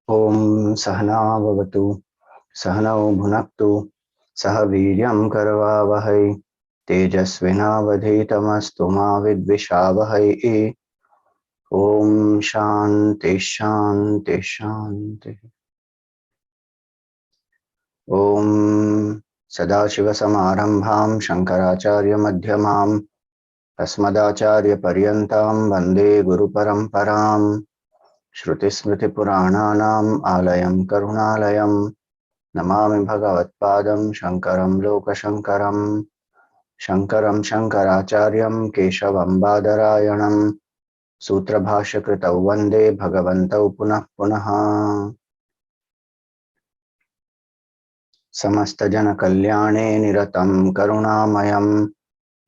Om Sahana Bhavatu Sahanau Bhunaktu Sah Viryam Karavavahai Tejasvinavadhitamastu ma vidvishavahai. Om Shanti Shanti Shanti. Om Sadashiva Samarambham Shankaracharya Madhyamam Asmadacharya Paryantam Vande Guru Paramparam Shruti Smriti Purananam Alayam Karunalayam Namami Bhagavatpadam Shankaram Lokashankaram Shankaram Shankaracharyam Keshavam Badarayanam Sutra Bhashya Kritau Vande Bhagavantau Punah Punaha. Samasta Jana Kalyane Niratam Karunamayam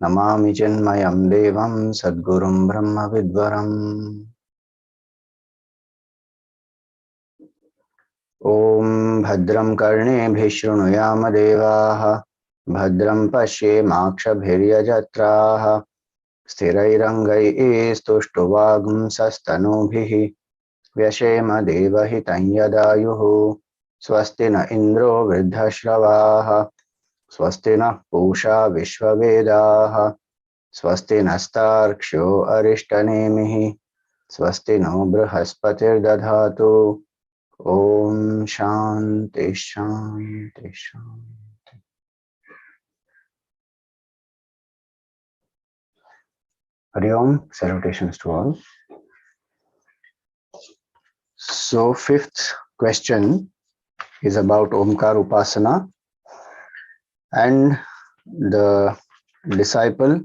Namami Chinmayam Devam Sadgurum Brahma Vidvaram. Om Bhadram Karnebhi Shrunuyama Devaha Bhadram Pashyemakshabhiryajatraha Sthirairangai Stuštuvagum Sastanubhihi Vyashema Devahitam Yadayuhu Swasti na Indro Vridhashravah Swasti na Pusha Vishwavedaha Swasti nastarksho Arishtanemihi Swasti no Brihaspatir Dadhatu. Om Shanti Shanti Shanti. Hari Om, salutations to all. So, fifth question is about Omkaar Upasana, and the disciple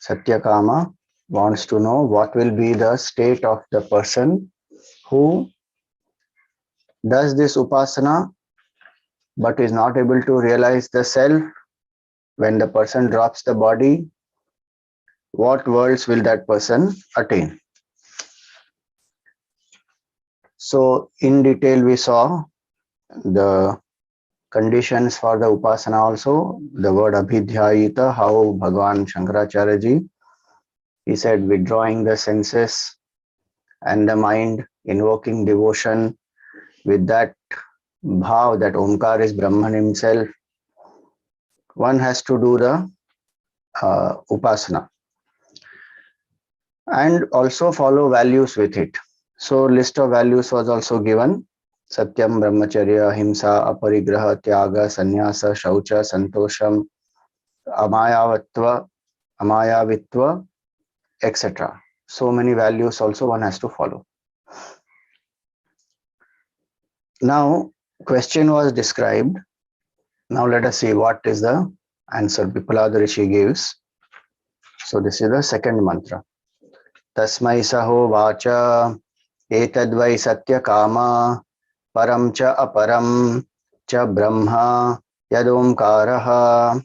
Satyakama wants to know what will be the state of the person who does this Upasana but is not able to realize the self. When the person drops the body, what worlds will that person attain? So, in detail, we saw the conditions for the Upasana also, the word Abhidhyayita, how Bhagavan Shankaracharya ji, he said withdrawing the senses and the mind, invoking devotion with that bhav that Omkar is Brahman himself. One has to do the Upasana and also follow values with it. So, list of values was also given. Satyam, Brahmacharya, Himsa, Aparigraha, Tyaga, Sannyasa, Shaucha, Santosham, Amayavitva, etc. So many values also one has to follow. Now, question was described. Now let us see what is the answer Pipalada Rishi gives. So this is the second mantra. Tasmai saho vacha etadvai satya kama param cha aparam cha brahma yadomkaraha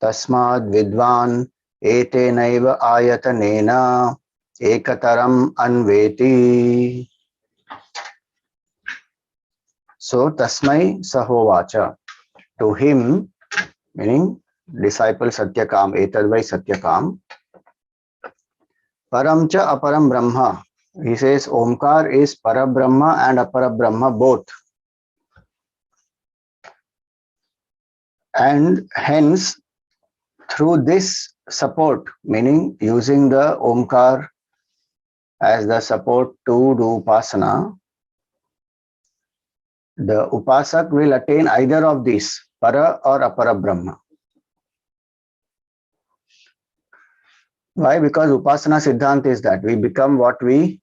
tasmad vidvan etenaiva ayatanena ekataram anveti. So tasmai sahovacha, to him, meaning disciple Satyakam, etadvai Satyakam, param cha aparam brahma. He says Omkar is Parabrahma and Aparabrahma both. And hence, through this support, meaning using the Omkar as the support to do Upasana, the Upasak will attain either of these, Para or Aparabrahma. Why? Because Upasana Siddhant is that we become what we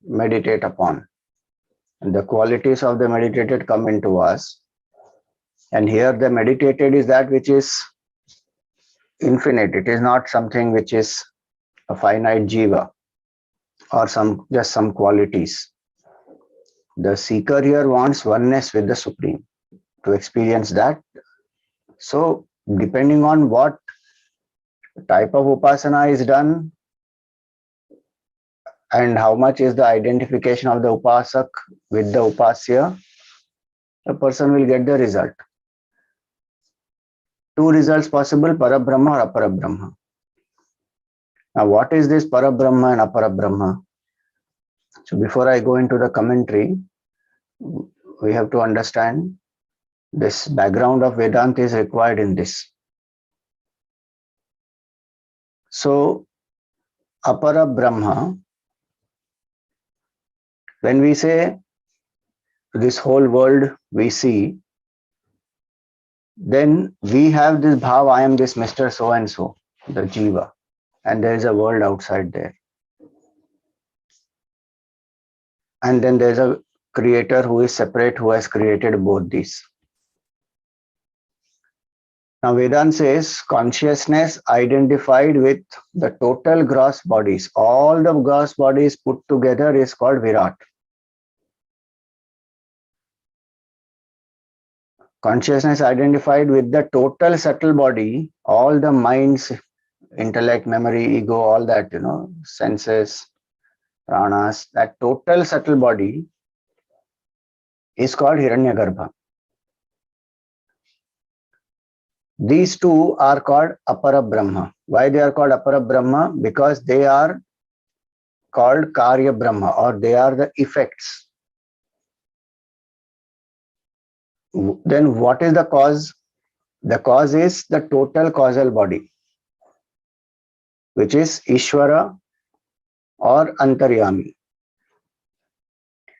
meditate upon. And the qualities of the meditated come into us. And here the meditated is that which is infinite. It is not something which is a finite jiva or just some qualities. The seeker here wants oneness with the Supreme, to experience that. So depending on what type of Upasana is done and how much is the identification of the Upasak with the Upasya, the person will get the result. Two results possible, Parabrahma or Aparabrahma. Now what is this Parabrahma and Aparabrahma? So before I go into the commentary, we have to understand this background of Vedanta is required in this. So Apara Brahma, when we say this whole world we see, then we have this bhav, I am this Mr. So and so, the Jiva, and there is a world outside there. And then there's a creator who is separate, who has created both these. Now Vedanta says consciousness identified with the total gross bodies, all the gross bodies put together is called Virat. Consciousness identified with the total subtle body, all the minds, intellect, memory, ego, all that, senses, pranas, that total subtle body is called Hiranyagarbha. These two are called Apara Brahma. Why they are called Apara Brahma? Because they are called Karya Brahma, or they are the effects. Then what is the cause? The cause is the total causal body, which is Ishvara or Antaryami.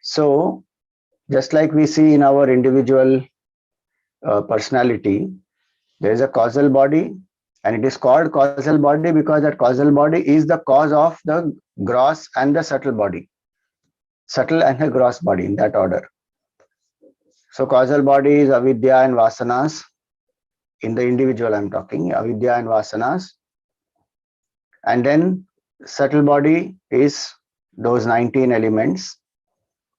So, just like we see in our individual personality, there is a causal body, and it is called causal body because that causal body is the cause of the gross and the subtle body. Subtle and the gross body in that order. So causal body is avidya and vasanas. In the individual I'm talking, avidya and vasanas. And then subtle body is those 19 elements,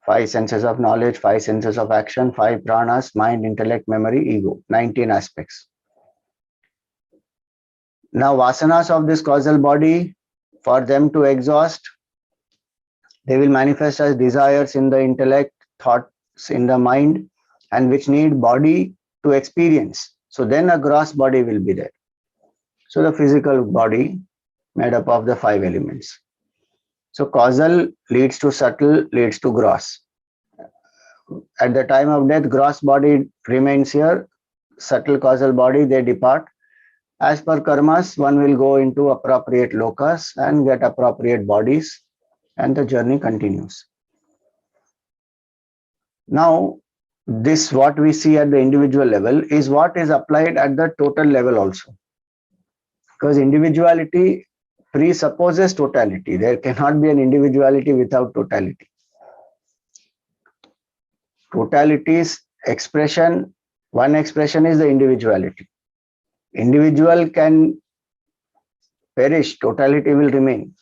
5 senses of knowledge, 5 senses of action, 5 pranas, mind, intellect, memory, ego, 19 aspects. Now vasanas of this causal body, for them to exhaust, they will manifest as desires in the intellect, thoughts in the mind, and which need body to experience. So then a gross body will be there. So the physical body made up of the 5 elements. So causal leads to subtle, leads to gross. At the time of death, gross body remains here, subtle causal body, they depart. As per karmas, one will go into appropriate lokas and get appropriate bodies, and the journey continues. Now, this what we see at the individual level is what is applied at the total level also. Because individuality presupposes totality. There cannot be an individuality without totality. Totality's expression, one expression is the individuality. Individual can perish, totality will remain.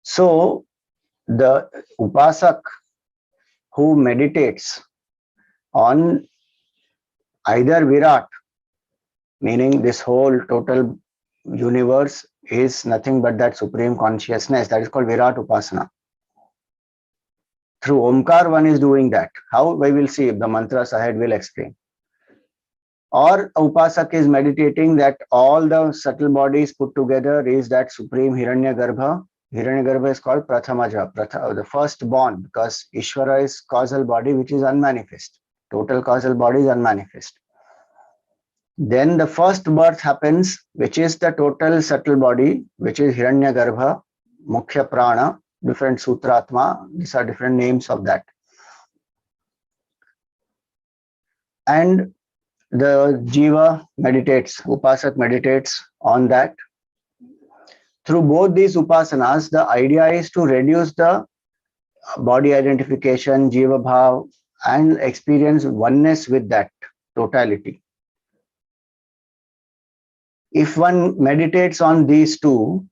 So, the upasak who meditates on either Virat, meaning this whole total universe is nothing but that supreme consciousness, that is called Virat Upasana. Through Omkar, one is doing that. How? We will see. The mantras ahead will explain. Or Upasak is meditating that all the subtle bodies put together is that supreme Hiranyagarbha. Hiranyagarbha is called Prathamaja, the firstborn, because Ishvara is causal body which is unmanifest. Total causal body is unmanifest. Then the first birth happens, which is the total subtle body, which is Hiranyagarbha, Mukhya Prana, different Sutratma. These are different names of that. And the Jiva meditates, Upasak meditates on that. Through both these upasanas, the idea is to reduce the body identification, Jiva Bhav, and experience oneness with that totality. If one meditates on these two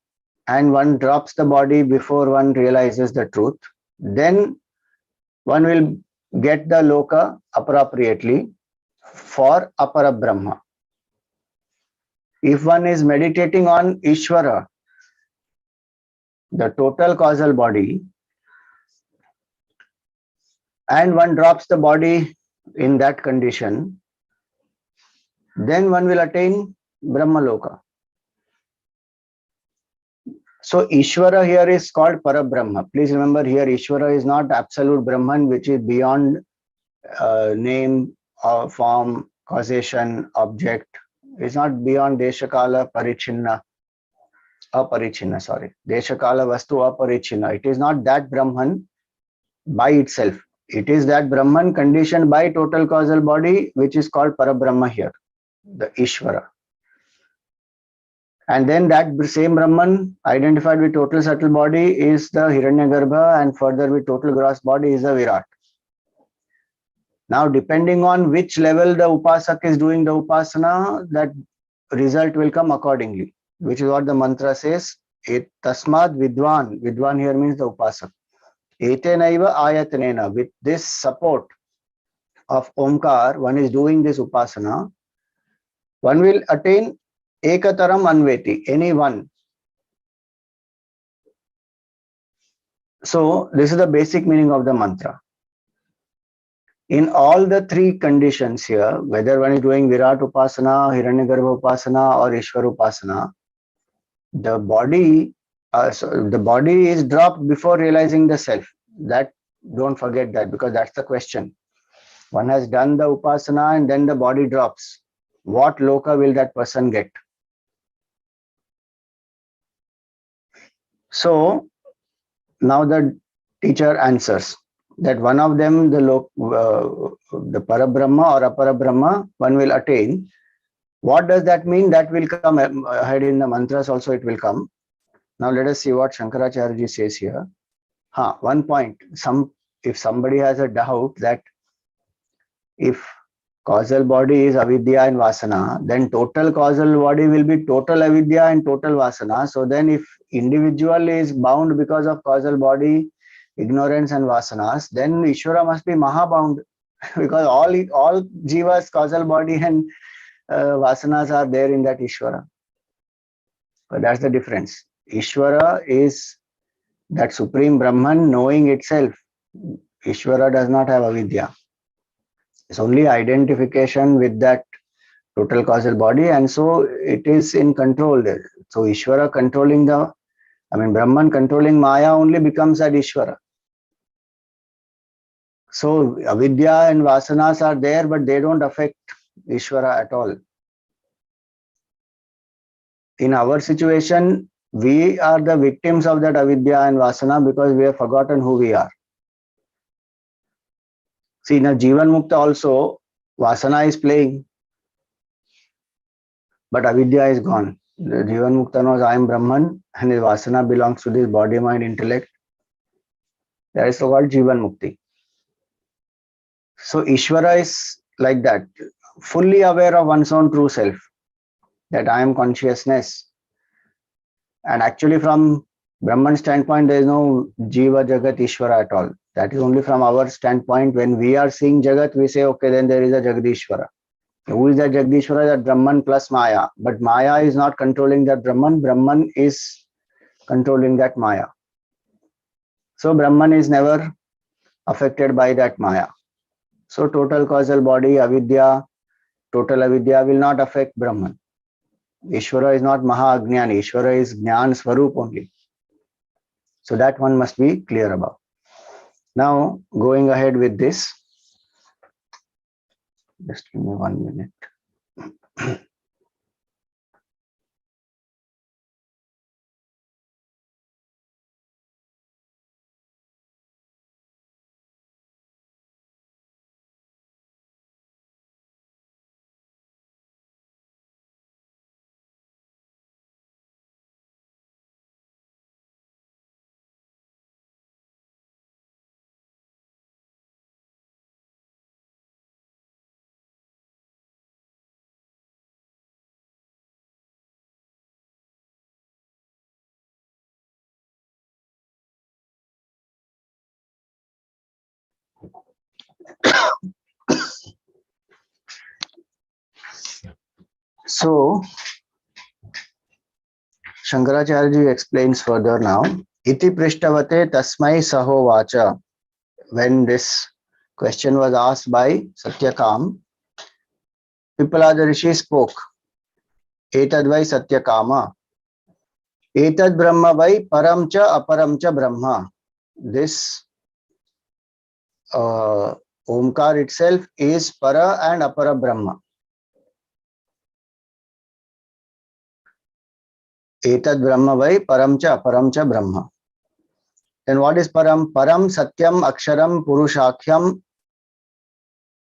and one drops the body before one realizes the truth, then one will get the loka appropriately for Apara Brahma. If one is meditating on Ishvara, the total causal body, and one drops the body in that condition, then one will attain Brahma Loka. So Ishvara here is called Parabrahma. Please remember here Ishvara is not absolute Brahman, which is beyond name, form, causation, object. It's not beyond Deshakala Parichinna, Aparichinna, sorry. Deshakala Vastu Aparichinna. It is not that Brahman by itself. It is that Brahman conditioned by total causal body, which is called Parabrahma here, the Ishvara. And then that same Brahman identified with total subtle body is the Hiranyagarbha, and further with total gross body is the Virat. Now, depending on which level the Upasak is doing the Upasana, that result will come accordingly, which is what the mantra says. Tasmad Vidwan. Vidwan here means the Upasak. Etenaiva ayatanena. With this support of Omkar, one is doing this Upasana, one will attain Ekataram Anveti, any one. So, this is the basic meaning of the mantra. In all the three conditions here, whether one is doing Virat Upasana, Hiranyagarbha Upasana or Ishvara Upasana, the body is dropped before realizing the self. That, don't forget that, because that's the question. One has done the Upasana and then the body drops. What loka will that person get? So, now the teacher answers that one of them, the Parabrahma or Aparabrahma, one will attain. What does that mean? That will come ahead in the mantras also, it will come. Now let us see what Shankaracharya says here. One point, if somebody has a doubt that if causal body is avidya and vasana, then total causal body will be total avidya and total vasana. So then if individual is bound because of causal body, ignorance and vasanas, then Ishvara must be mahabound because all jivas, causal body and vasanas are there in that Ishvara. But that's the difference. Ishvara is that supreme Brahman knowing itself. Ishvara does not have avidya. It's only identification with that total causal body, and so it is in control there. So Ishvara controlling Brahman controlling Maya only becomes that Ishvara. So avidya and vasanas are there, but they don't affect Ishvara at all. In our situation, we are the victims of that avidya and vasana because we have forgotten who we are. See, in a Jivan Mukta also, vasana is playing, but avidya is gone. The Jivan Mukta knows I am Brahman and his vasana belongs to this body, mind, intellect. That is called Jivan Mukti. So Ishvara is like that, fully aware of one's own true self, that I am consciousness. And actually from Brahman standpoint, there is no Jiva, Jagat, Ishvara at all. That is only from our standpoint. When we are seeing Jagat, we say, okay, then there is a Jagadishvara. Who is that Jagadishvara? That Brahman plus Maya. But Maya is not controlling that Brahman. Brahman is controlling that Maya. So Brahman is never affected by that Maya. So total causal body, avidya, total avidya will not affect Brahman. Ishvara is not Maha Ajnani. Ishvara is Jnana Swarup only. So that one must be clear about. Now, going ahead with this, just give me 1 minute. So, Shankaracharya explains further now. Iti Prishtavate Tasmai Saho Vacha. When this question was asked by Satyakam, Pipalada Rishi spoke. Etadvai Satyakama. Etad Brahma vai param cha aparam cha Brahma. This Omkar itself is para and apara Brahma. Etad Brahma vai param cha aparam cha Brahma. Then what is param? Param satyam aksharam purushakhyam.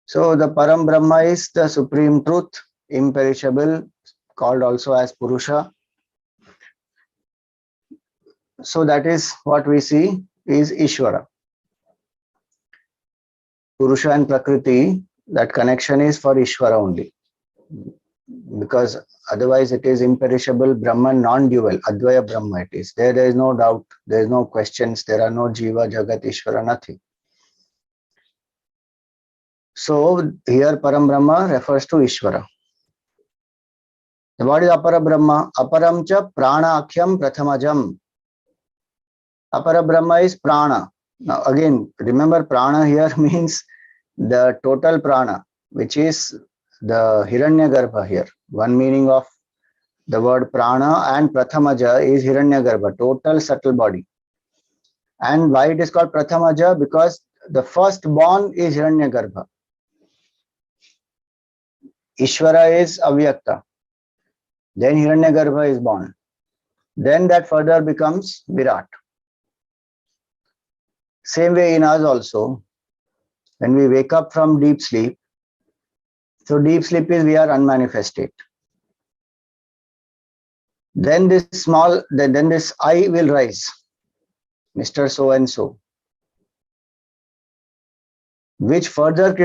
So the param Brahma is the supreme truth, imperishable, called also as Purusha. So that is what we see is Ishvara. Purusha and Prakriti, that connection is for Ishvara only. Because otherwise it is imperishable Brahman, non-dual, Advaya Brahma it is. There is no doubt, there is no questions, there are no Jiva, Jagat, Ishvara, nothing. So here Param Brahma refers to Ishvara. What is Apara Brahma? Aparam cha Pranakhyam Prathamajam. Apara Brahma is Prana. Now again, remember Prana here means the total Prana, which is the Hiranyagarbha here. One meaning of the word Prana and Prathamaja is Hiranyagarbha, total subtle body. And why it is called Prathamaja? Because the first born is Hiranyagarbha. Ishvara is Avyakta. Then Hiranyagarbha is born. Then that further becomes Virat. Same way in us also, when we wake up from deep sleep, so deep sleep is we are unmanifested. Then this I will rise, Mr. So and so, which further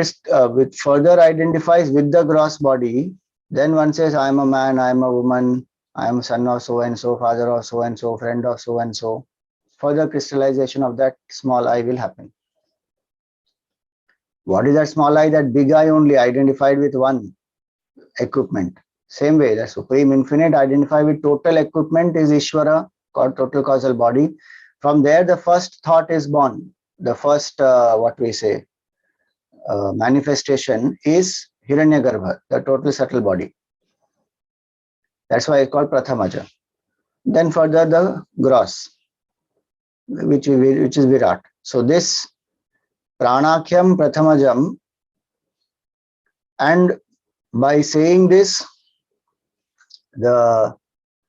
identifies with the gross body. Then one says, I am a man, I am a woman, I am son of so and so, father of so and so, friend of so and so. Further crystallization of that small I will happen. What is that small I? That big I only identified with one equipment. Same way, the Supreme Infinite identified with total equipment is Ishvara, called total causal body. From there, the first thought is born. The first, manifestation is Hiranyagarbha, the total subtle body. That's why it's called Prathamaja. Then further the gross, which is Virat. So this Pranakhyam Prathamajam, and by saying this, the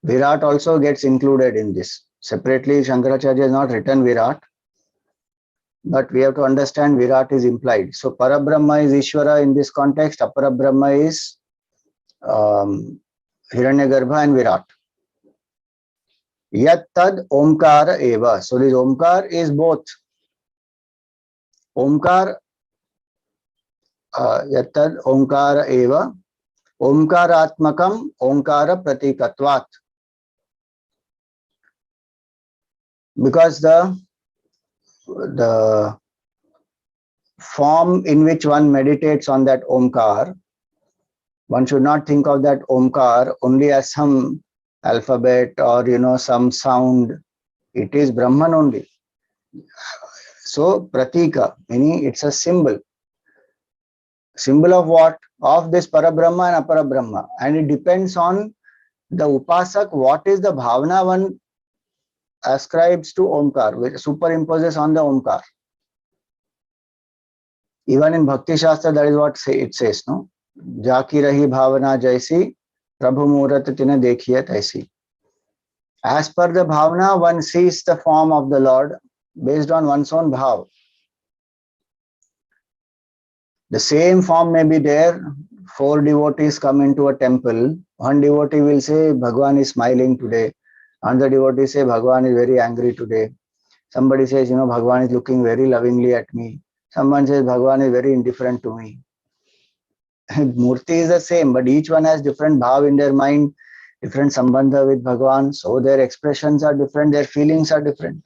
Virat also gets included in this. Separately, Shankaracharya has not written Virat, but we have to understand Virat is implied. So Parabrahma is Ishvara in this context, Aparabrahma is Hiranyagarbha and Virat. Yat tad Omkara eva. So this Omkar is both. Omkar, yat tad Omkara eva. Omkaratmakam Omkara pratikatvat. Because the form in which one meditates on that Omkar, one should not think of that Omkar only as some alphabet or some sound. It is Brahman only. So pratika, meaning it's a symbol. Symbol of what? Of this Parabrahma and Aparabrahma. And it depends on the Upasak, what is the bhavana one ascribes to Omkar, which superimposes on the Omkar. Even in Bhakti Shastra, that is what it says, no? Jaki rahi bhavana jaisi, Prabhu Murat tine dekhiye taisi. As per the bhavana, one sees the form of the Lord based on one's own bhav. The same form may be there. 4 devotees come into a temple. One devotee will say, Bhagwan is smiling today. Another devotee say, Bhagwan is very angry today. Somebody says, Bhagwan is looking very lovingly at me. Someone says, Bhagwan is very indifferent to me. Murti is the same, but each one has different bhav in their mind, different sambandha with Bhagwan. So their expressions are different, their feelings are different.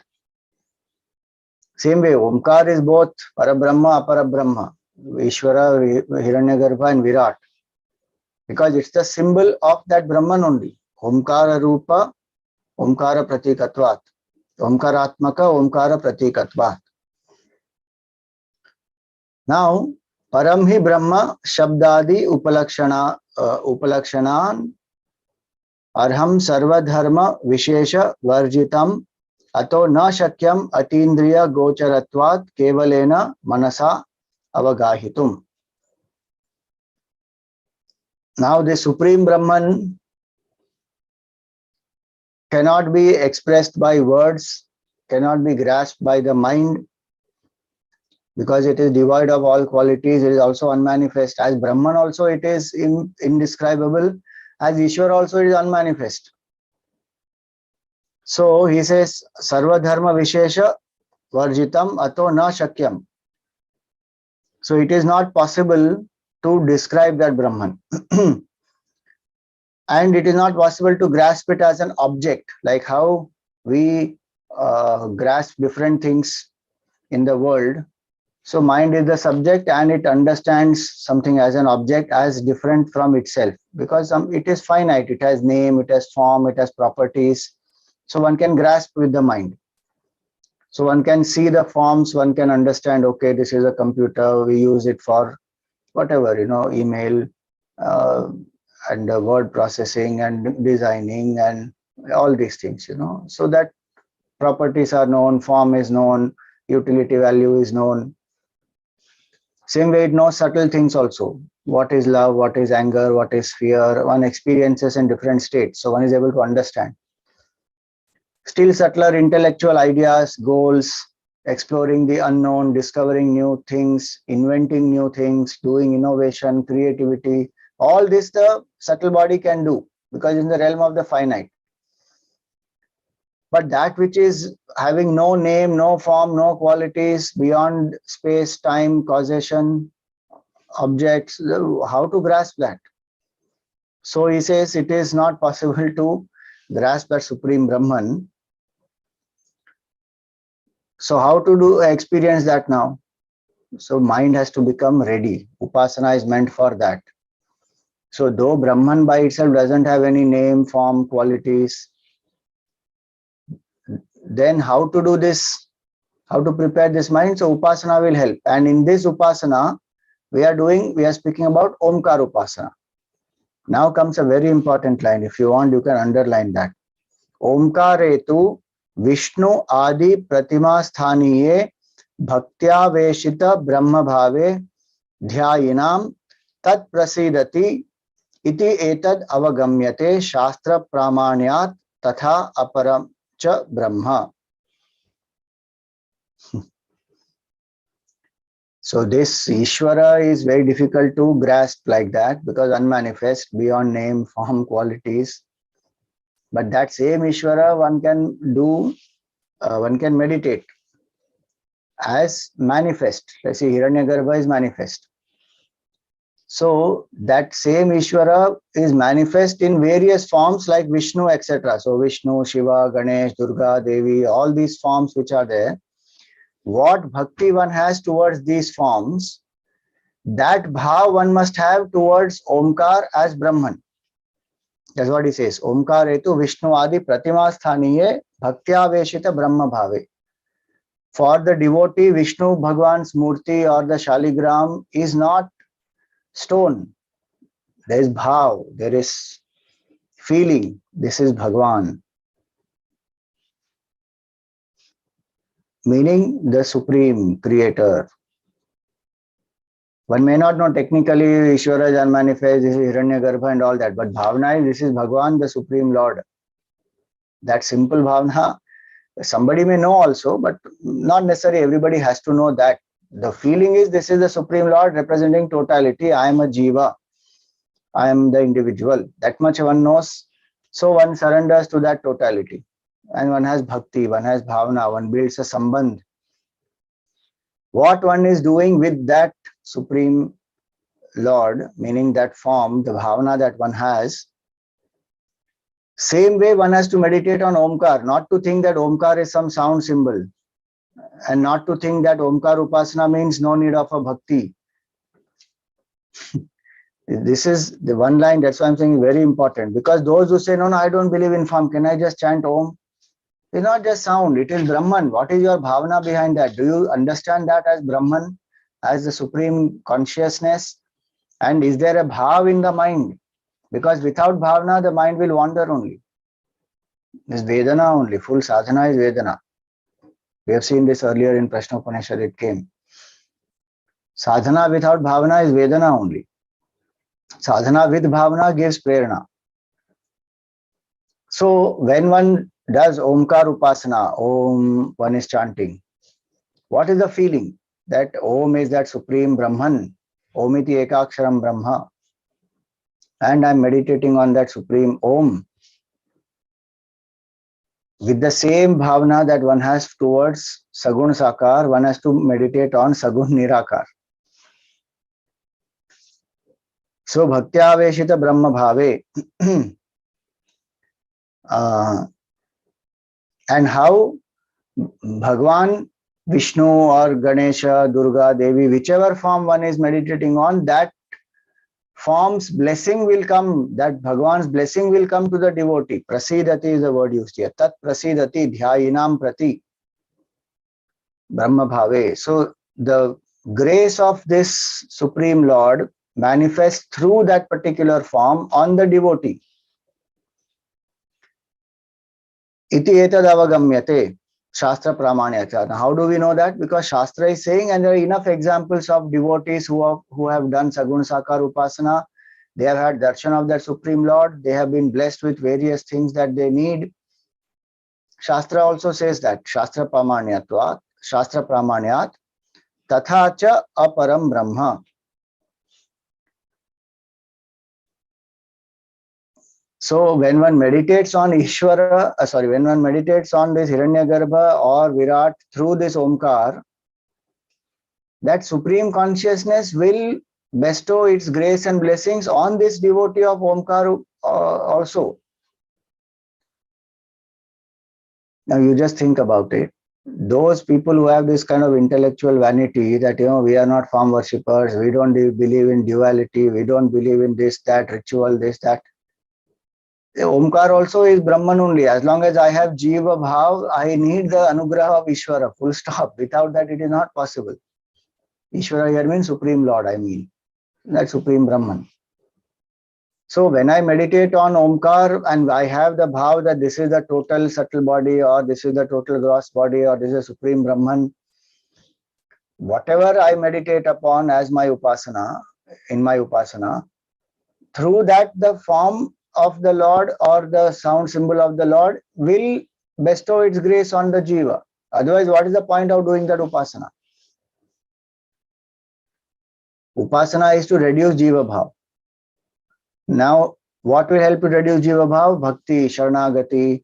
Same way, Omkar is both Parabrahma, Aparabrahma, Ishvara, Hiranyagarbha and Virat. Because it's the symbol of that Brahman only. Omkara Rupa, Omkara Pratikatvat. Omkaratmaka, Omkara Pratikatvat. Now, Param hi Brahma Shabdadi Upalakshanan Arham sarvadharma vishesha varjitam ato na shakyam atindriya gocharatvat kevalena manasa avagahitum. Now the Supreme Brahman cannot be expressed by words, cannot be grasped by the mind, because it is devoid of all qualities. It is also unmanifest. As Brahman also it is indescribable, as Ishwar also it is unmanifest. So he says, Sarva Dharma Vishesha Varjitam Ato Na Shakyam. So it is not possible to describe that Brahman. And it is not possible to grasp it as an object, like how we grasp different things in the world. So mind is the subject and it understands something as an object as different from itself, because it is finite, it has name, it has form, it has properties. So one can grasp with the mind. So one can see the forms, one can understand, okay, this is a computer, we use it for whatever, email and word processing and designing and all these things, so that properties are known, form is known, utility value is known. Same way it knows subtle things also. What is love, what is anger, what is fear, one experiences in different states, so one is able to understand. Still subtler intellectual ideas, goals, exploring the unknown, discovering new things, inventing new things, doing innovation, creativity, all this the subtle body can do, because in the realm of the finite. But that which is having no name, no form, no qualities, beyond space, time, causation, objects, how to grasp that? So he says it is not possible to grasp that Supreme Brahman. So how to experience that now? So mind has to become ready. Upasana is meant for that. So though Brahman by itself doesn't have any name, form, qualities, then how to do this? How to prepare this mind? So Upasana will help. And in this Upasana, we are speaking about Omkaar Upasana. Now comes a very important line. If you want, you can underline that. Omkaretu Vishnu Adi Pratima Sthaniye Bhaktya Brahma Bhave Dhyayinam Tat Prasidati Iti Etad Avagamyate Shastra Pramanyat Tatha Aparam Cha Brahma. So this Ishvara is very difficult to grasp like that, because unmanifest, beyond name, form, qualities. But that same Ishvara one can meditate as manifest. Let's see, Hiranyagarbha is manifest. So that same Ishvara is manifest in various forms like Vishnu, etc. So Vishnu, Shiva, Ganesh, Durga, Devi, all these forms which are there. What bhakti one has towards these forms, that bhav one must have towards Omkar as Brahman. That's what he says. Omkaretu Vishnu Adi Pratima Sthaniye Bhaktya Brahma Bhave. For the devotee, Vishnu Bhagwan's Murti or the Shaligram is not stone. There is bhav, there is feeling. This is Bhagwan. Meaning the Supreme Creator. One may not know technically Ishvara is unmanifest, this is Hiranyagarbha and all that, but Bhavana is this is Bhagwan, the Supreme Lord. That simple Bhavana, somebody may know also, but not necessarily everybody has to know that. The feeling is this is the Supreme Lord representing totality. I am a Jiva. I am the individual. That much one knows. So one surrenders to that totality. And one has bhakti, one has bhavana, one builds a sambandh. What one is doing with that Supreme Lord, meaning that form, the bhavana that one has, same way one has to meditate on Omkar, not to think that Omkar is some sound symbol, and not to think that Omkar Upasana means no need of a bhakti. This is the one line, that's why I'm saying very important, because those who say, no, I don't believe in form, can I just chant Om? It's not just sound, it is Brahman. What is your bhavana behind that? Do you understand that as Brahman, as the supreme consciousness? And is there a bhav in the mind? Because without bhavana, the mind will wander only. This Vedana only, full sadhana is Vedana. We have seen this earlier in Prashnopanishad, it came. Sadhana without bhavana is Vedana only. Sadhana with bhavana gives prerana. So when one does Omkar Upasana, Om, one is chanting. What is the feeling? That Om is that supreme Brahman. Om iti ekaksharam Brahma. And I'm meditating on that supreme Om. With the same bhavana that one has towards Sagun Sakar, one has to meditate on Sagun Nirakar. So Bhaktyaveshita Brahma Bhave. And how Bhagwan, Vishnu or Ganesha, Durga, Devi, whichever form one is meditating on, that form's blessing will come, that Bhagwan's blessing will come to the devotee. Prasidati is the word used here. Tat prasidati dhyayinam prati Brahma Bhave. So the grace of this Supreme Lord manifests through that particular form on the devotee. Iti etad avagamyate Shastra Pramanyata. Now, how do we know that? Because Shastra is saying, and there are enough examples of devotees who have done Sagun Sakar Upasana. They have had darshan of their Supreme Lord. They have been blessed with various things that they need. Shastra also says that Shastra Pramanyat, Tatha cha aparam Brahma. So when one meditates on Ishvara, when one meditates on this Hiranyagarbha or Virat through this Omkar, that supreme consciousness will bestow its grace and blessings on this devotee of Omkar also. Now you just think about it. Those people who have this kind of intellectual vanity that, we are not form worshippers, we don't believe in duality, we don't believe in this, that, ritual, this, that. Omkar also is Brahman only. As long as I have Jiva Bhav, I need the Anugraha of Ishvara, full stop. Without that, it is not possible. Ishvara here means Supreme Lord, that Supreme Brahman. So when I meditate on Omkar and I have the Bhav that this is the total subtle body or this is the total gross body or this is Supreme Brahman, whatever I meditate upon as my Upasana, in my Upasana, through that the form of the Lord or the sound symbol of the Lord will bestow its grace on the Jiva. Otherwise, what is the point of doing that Upasana? Upasana is to reduce Jiva Bhav. Now, what will help to reduce Jiva Bhav? Bhakti, Sharanagati,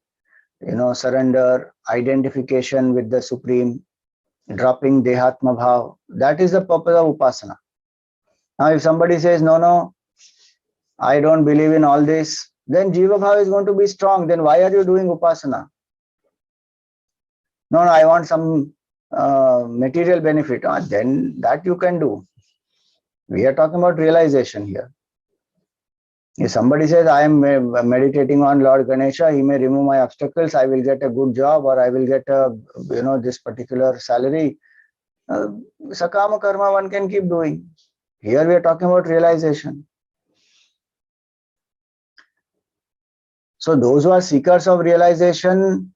surrender, identification with the Supreme, dropping Dehatma Bhav. That is the purpose of Upasana. Now, if somebody says, no, I don't believe in all this, then Jiva Bhav is going to be strong. Then why are you doing Upasana? No, I want some material benefit. Then that you can do. We are talking about realization here. If somebody says, I am meditating on Lord Ganesha, he may remove my obstacles, I will get a good job or I will get this particular salary. Sakama karma one can keep doing. Here we are talking about realization. So those who are seekers of realization,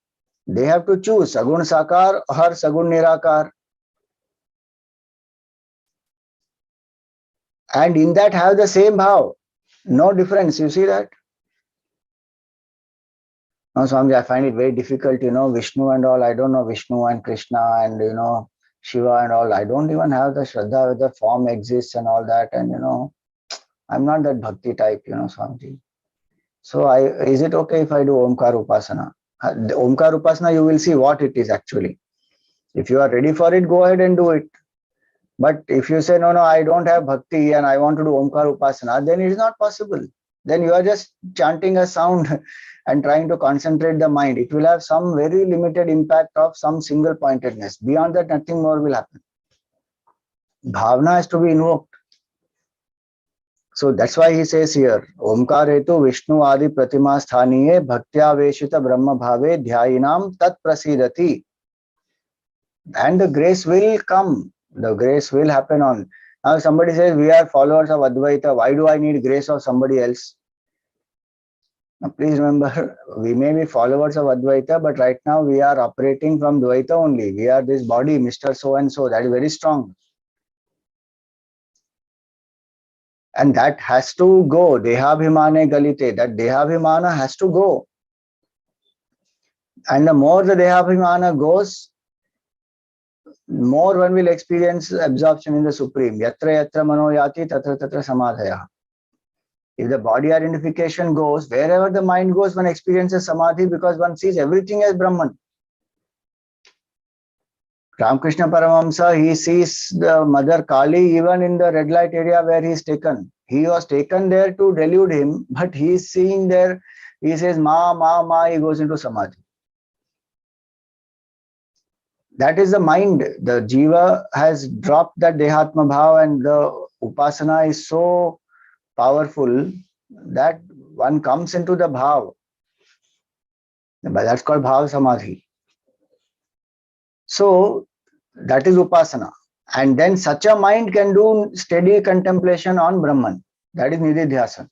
they have to choose Sagun Sakar or Sagun Nirakar. And in that have the same bhav. No difference, you see that? Now, Swami, I find it very difficult, Vishnu and all. I don't know Vishnu and Krishna and, Shiva and all. I don't even have the Shraddha whether form exists and all that. And, I'm not that bhakti type, Swamiji. So, is it okay if I do Omkar Upasana? The Omkar Upasana, you will see what it is actually. If you are ready for it, go ahead and do it. But if you say, no, I don't have bhakti and I want to do Omkar Upasana, then it is not possible. Then you are just chanting a sound and trying to concentrate the mind. It will have some very limited impact of some single pointedness. Beyond that, nothing more will happen. Bhavana has to be invoked. So that's why he says here, Omkaretu Vishnu Adi Pratima Sthaniye Bhaktya Veshita Brahma Bhave Dhyayinam Tat Prasidati. And the grace will come. The grace will happen on. Now somebody says, we are followers of Advaita. Why do I need grace of somebody else? Now, please remember, we may be followers of Advaita, but right now we are operating from Dvaita only. We are this body, Mr. So-and-so, that is very strong. And that has to go. Dehabhimane galite, that Dehabhimana has to go. And the more the Dehabhimana goes, more one will experience absorption in the Supreme. Yatra yatra mano yati tatra tatra samadhaya. If the body identification goes, wherever the mind goes, one experiences samadhi because one sees everything as Brahman. Ramakrishna Paramahamsa, he sees the Mother Kali even in the red light area where he is taken. He was taken there to delude him, but he is seeing there, he says, Ma, Ma, Ma, he goes into samadhi. That is the mind. The Jiva has dropped that Dehatma Bhav, and the Upasana is so powerful that one comes into the Bhav. But that's called Bhav Samadhi. So that is Upasana. And then such a mind can do steady contemplation on Brahman. That is Nididhyasana.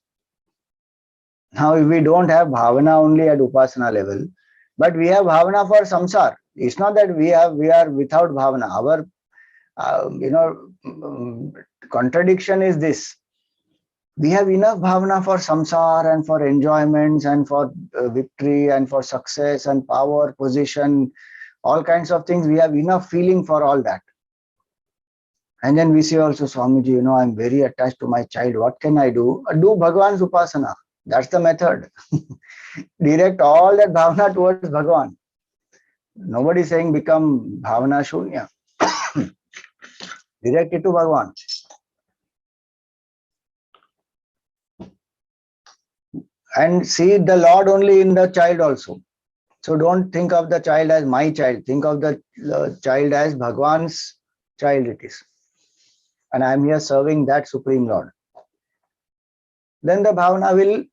Now, if we don't have Bhavana only at Upasana level, but we have Bhavana for Samsar. It's not that we are without Bhavana. Our, contradiction is this. We have enough bhavana for samsara and for enjoyments and for victory and for success and power, position, all kinds of things. We have enough feeling for all that. And then we say also, Swamiji, I'm very attached to my child. What can I do? Do Bhagavan's Upasana. That's the method. Direct all that bhavana towards Bhagavan. Nobody is saying become bhavana shunya. Direct it to Bhagavan. And see the Lord only in the child also. So don't think of the child as my child. Think of the child as Bhagwan's child it is. And I am here serving that Supreme Lord. Then the bhavana will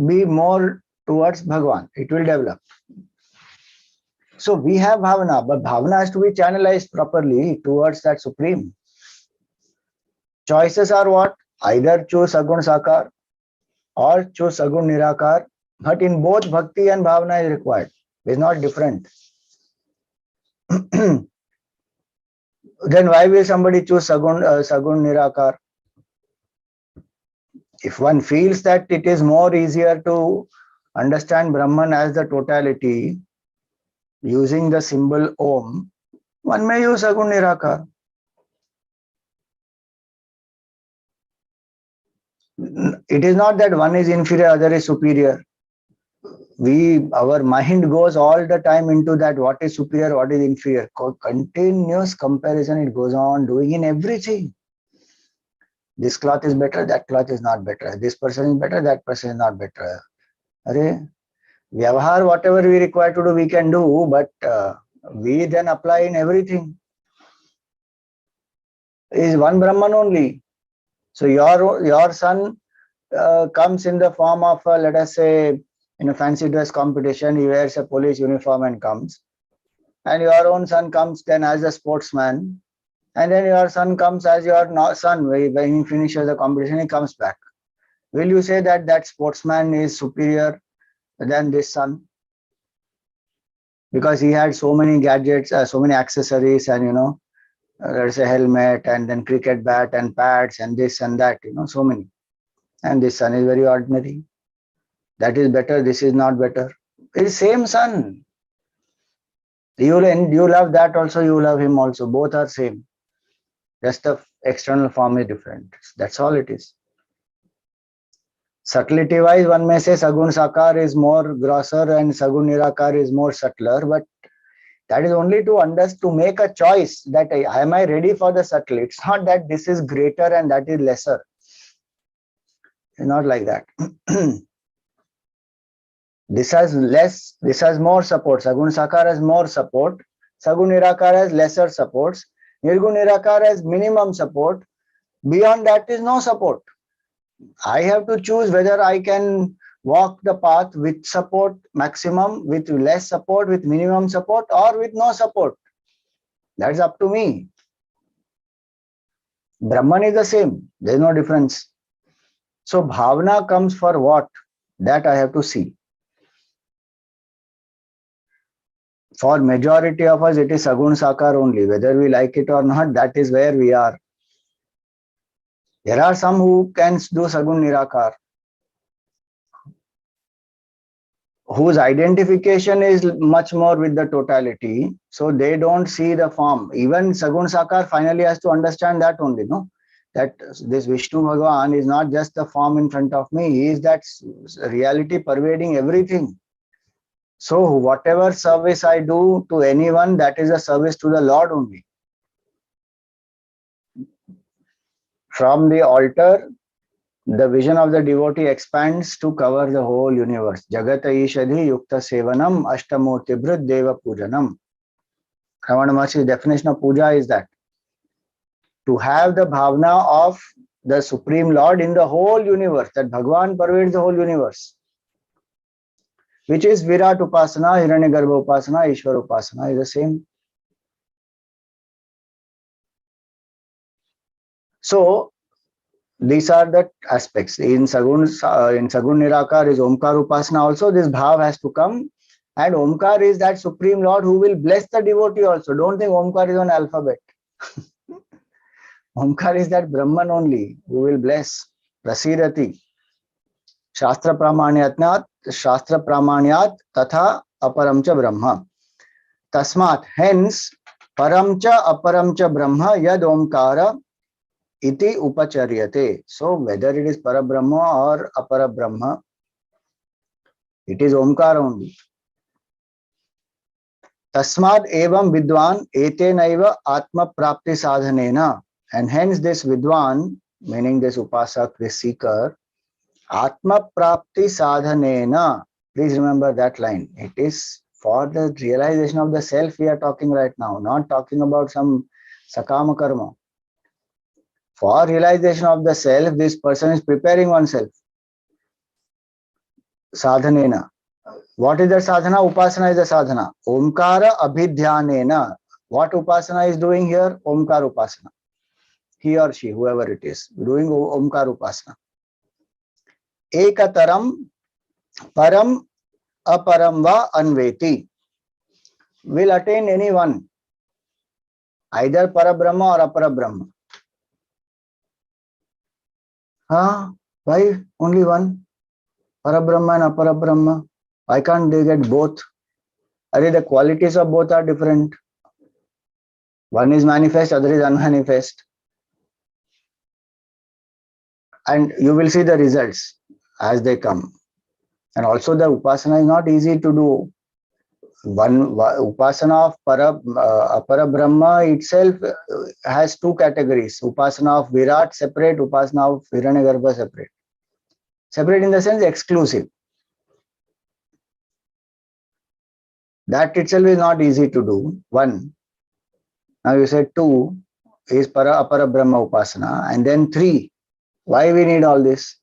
be more towards Bhagwan. It will develop. So we have bhavana, but bhavana has to be channelized properly towards that Supreme. Choices are what? Either choose Sagun Sakar or choose Sagun Nirakar, but in both bhakti and bhavana is required. It is not different. Then why will somebody choose Sagun Nirakar? If one feels that it is more easier to understand Brahman as the totality using the symbol Om, one may use Sagun Nirakar. It is not that one is inferior, other is superior. Our mind goes all the time into that what is superior, what is inferior. Continuous comparison it goes on doing in everything. This cloth is better, that cloth is not better. This person is better, that person is not better. Vyavahar, whatever we require to do, we can do, but we then apply in everything. It is one Brahman only. So your son comes in the form of, let us say, in a fancy dress competition, he wears a police uniform and comes. And your own son comes then as a sportsman. And then your son comes as your son. When he finishes the competition, he comes back. Will you say that that sportsman is superior than this son? Because he had so many gadgets, so many accessories, and there's a helmet and then cricket bat and pads and this and that, so many. And this son is very ordinary. That is better, this is not better. It is same son. You love that also, you love him also. Both are same. Just the external form is different. That's all it is. Subtlety wise, one may say Sagun Sakar is more grosser and Sagun Nirakar is more subtler, but that is only to make a choice that am I ready for the subtle. It's not that this is greater and that is lesser. It's not like that. This has less, this has more support. Sagun Sakar has more support. Sagun Nirakar has lesser supports. Nirgun Nirakar has minimum support. Beyond that is no support. I have to choose whether I can walk the path with support maximum, with less support, with minimum support, or with no support. That's up to me. Brahman is the same. There is no difference. So bhavana comes for what? That I have to see. For majority of us, it is Sagun Sakar only. Whether we like it or not, that is where we are. There are some who can do Sagun Nirakar, whose identification is much more with the totality, so they don't see the form. Even Sagun Sakar finally has to understand that only, no? That this Vishnu Bhagavan is not just the form in front of me, he is that reality pervading everything. So whatever service I do to anyone, that is a service to the Lord only. From the altar, the vision of the devotee expands to cover the whole universe. Jagata Ishadhi Yukta Sevanam Ashtamurti Bhrut Deva Pujanam. Ramana Maharsh's definition of puja is that to have the bhavana of the Supreme Lord in the whole universe, that Bhagavan pervades the whole universe, which is Virat Upasana, Hiranyagarbha Upasana, Ishwar Upasana is the same. So these are the aspects. In Sagun Nirakar is Omkar Upasana also. This bhav has to come. And Omkar is that Supreme Lord who will bless the devotee also. Don't think Omkar is an alphabet. Omkar is that Brahman only who will bless. Prasidati. Shastra Pramanyat Tatha Aparamcha Brahma. Tasmat. Hence, Paramcha Aparamcha Brahma Yad Omkara Iti Upacharyate. So whether it is Parabrahma or Aparabrahma, it is Omkar only. Tasmad evam vidwan etenaiva atma prapti sadhanena. And hence this vidwan, meaning this upasak, this seeker, atma prapti sadhanena. Please remember that line. It is for the realization of the self we are talking right now, not talking about some sakama karma. For realization of the self, this person is preparing oneself. Sadhanena. What is the sadhana? Upasana is the sadhana. Omkara abhidhyanena. What Upasana is doing here? Omkar Upasana. He or she, whoever it is, doing Omkar Upasana. Ekataram param aparam va anveti. Will attain any one. Either Parabrahma or Aparabrahma. Why only one? Parabrahma and Aparabrahma. Why can't they get both? The qualities of both are different. One is manifest, other is unmanifest. And you will see the results as they come. And also the Upasana is not easy to do. One Upasana of Aparabrahma itself has two categories. Upasana of Virat separate, Upasana of Hiranyagarbha separate. Separate in the sense exclusive. That itself is not easy to do. One. Now you said two is Aparabrahma Upasana, and then three. Why we need all this?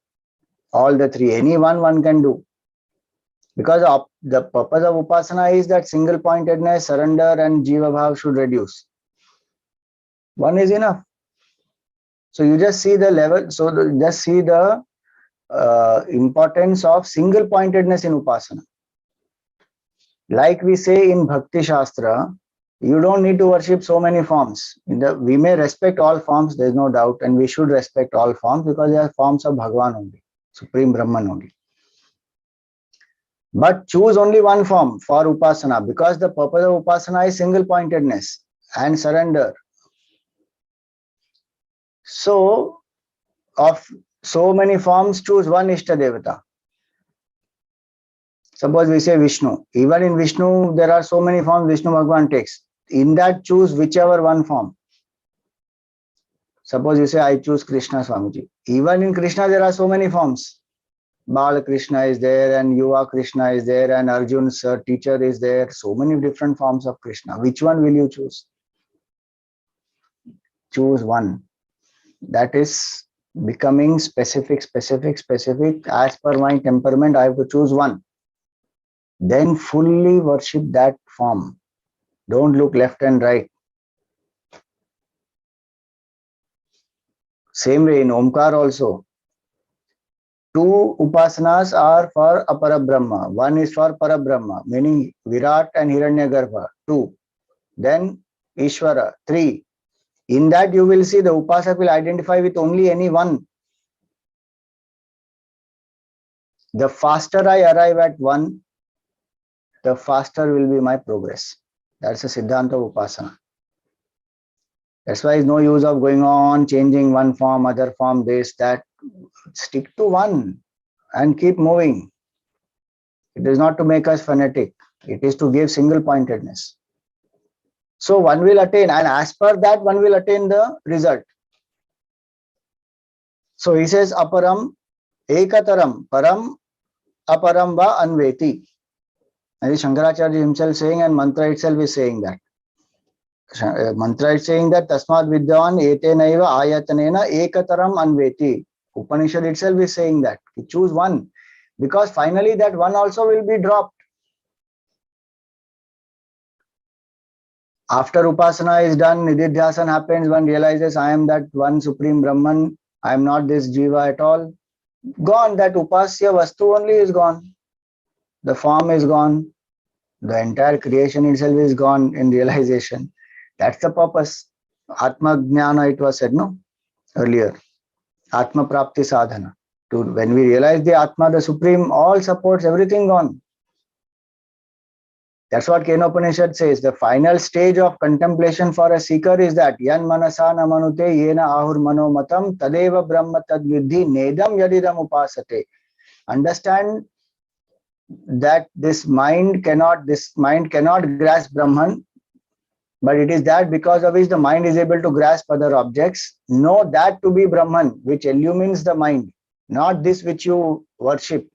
All the three. Any one can do. Because the purpose of Upasana is that single pointedness, surrender and Jiva Bhav should reduce. One is enough. So you just see the level, just see the importance of single pointedness in Upasana. Like we say in Bhakti Shastra, you don't need to worship so many forms. We may respect all forms, there is no doubt, and we should respect all forms because they are forms of Bhagavan only, Supreme Brahman only. But choose only one form for Upasana because the purpose of Upasana is single pointedness and surrender. So, of so many forms, choose one Ishta Devata. Suppose we say Vishnu. Even in Vishnu, there are so many forms Vishnu Bhagavan takes. In that, choose whichever one form. Suppose you say, I choose Krishna Swamiji. Even in Krishna, there are so many forms. Bala Krishna is there, and Yuva Krishna is there, and Arjun's teacher is there. So many different forms of Krishna. Which one will you choose? Choose one. That is becoming specific. As per my temperament, I have to choose one. Then fully worship that form. Don't look left and right. Same way in Omkar also. two upasanas are for Aparabrahma. One is for Parabrahma, meaning Virat and Hiranyagarbha. 2. Then Ishvara. 3. In that you will see the upasak will identify with only any one. The faster I arrive at one, the faster will be my progress. That's a Siddhanta of Upasana. That's why it's no use of going on, changing one form, other form, this, that. Stick to one and keep moving. It is not to make us fanatic. It is to give single pointedness. So one will attain, and as per that, one will attain the result. So he says, aparam, ekataram, param, aparam va anveti. And Shankaracharya himself saying, and mantra itself is saying that. Mantra is saying that tasmad vidyavan etenaiva ayatanena ekataram anveti. Upanishad itself is saying that. You choose one, because finally that one also will be dropped. After Upasana is done, Nididhyasana happens, one realizes I am that one Supreme Brahman, I am not this Jiva at all. Gone, that Upasya Vastu only is gone. The form is gone. The entire creation itself is gone in realization. That's the purpose. Atma Jnana, it was said, no? Earlier. Atma Prapti Sadhana. When we realize the Atma, the Supreme, all supports, everything gone. That's what Kenopanishad says. The final stage of contemplation for a seeker is that yan manasa namanute yena ahur manomatam tadeva brahma tadviddhi nedam yadidam upasate. Understand that this mind cannot grasp Brahman, but it is that because of which the mind is able to grasp other objects. Know that to be Brahman, which illumines the mind, not this which you worship.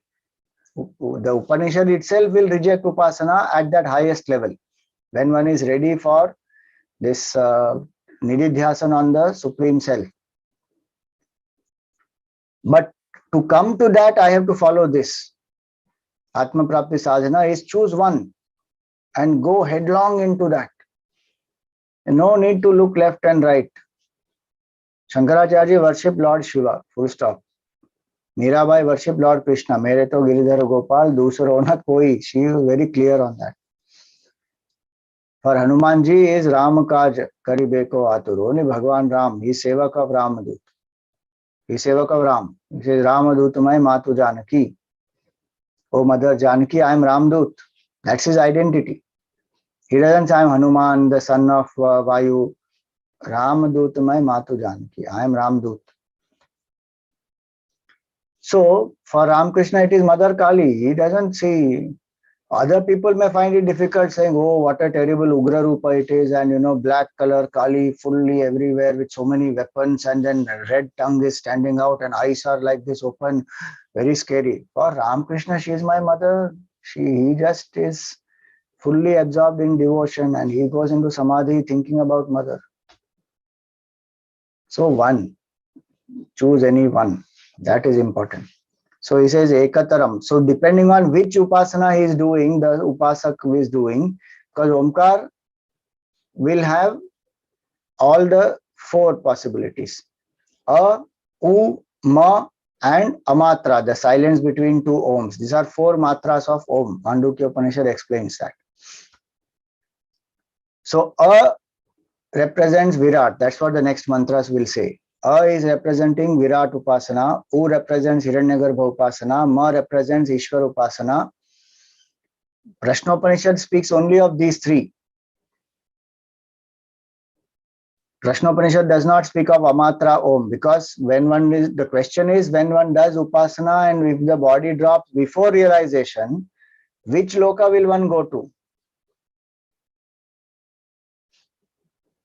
The Upanishad itself will reject Upasana at that highest level. When one is ready for this Nididhyasana on the Supreme Self. But to come to that, I have to follow this. Atma Prapti Sadhana is choose one and go headlong into that. No need to look left and right. Shankaracharya worship Lord Shiva, full stop. Mirabai worship Lord Krishna. Mere to Giridhar Gopal, dusro na koi. She is very clear on that. For Hanumanji is Ram Kaj Karibeko Atur. Only Bhagwan Ram. He is Sevak of Ramadut. He is Sevak of Ram. He says Ramadut Mai Matu Janaki. Oh Mother Janaki, I am Ramdut. That's his identity. He doesn't say I am Hanuman, the son of Vayu. Ramadut Mai Matu Janaki. I am Ramdut. So for Ramakrishna, it is Mother Kali. He doesn't see. Other people may find it difficult saying, oh, what a terrible Ugra Rupa it is, and black color Kali fully everywhere with so many weapons, and then red tongue is standing out and eyes are like this open, very scary. For Ramakrishna, she is my mother. He just is fully absorbed in devotion and he goes into Samadhi thinking about mother. So one, choose any one. That is important. So he says ekataram. So depending on which upasana he is doing, the upasak is doing, because Omkar will have all the four possibilities. A, U, Ma and Amatra, the silence between two Oms. These are four matras of Om. Mandukya Upanishad explains that. So A represents Virat. That's what the next mantras will say. A is representing Virat Upasana, U represents Hiranyagarbha Upasana, Ma represents Ishwar Upasana. Prashnopanishad speaks only of these three. Prashnopanishad does not speak of Amatra Om, because the question is when one does Upasana and if the body drops before realization, which loka will one go to?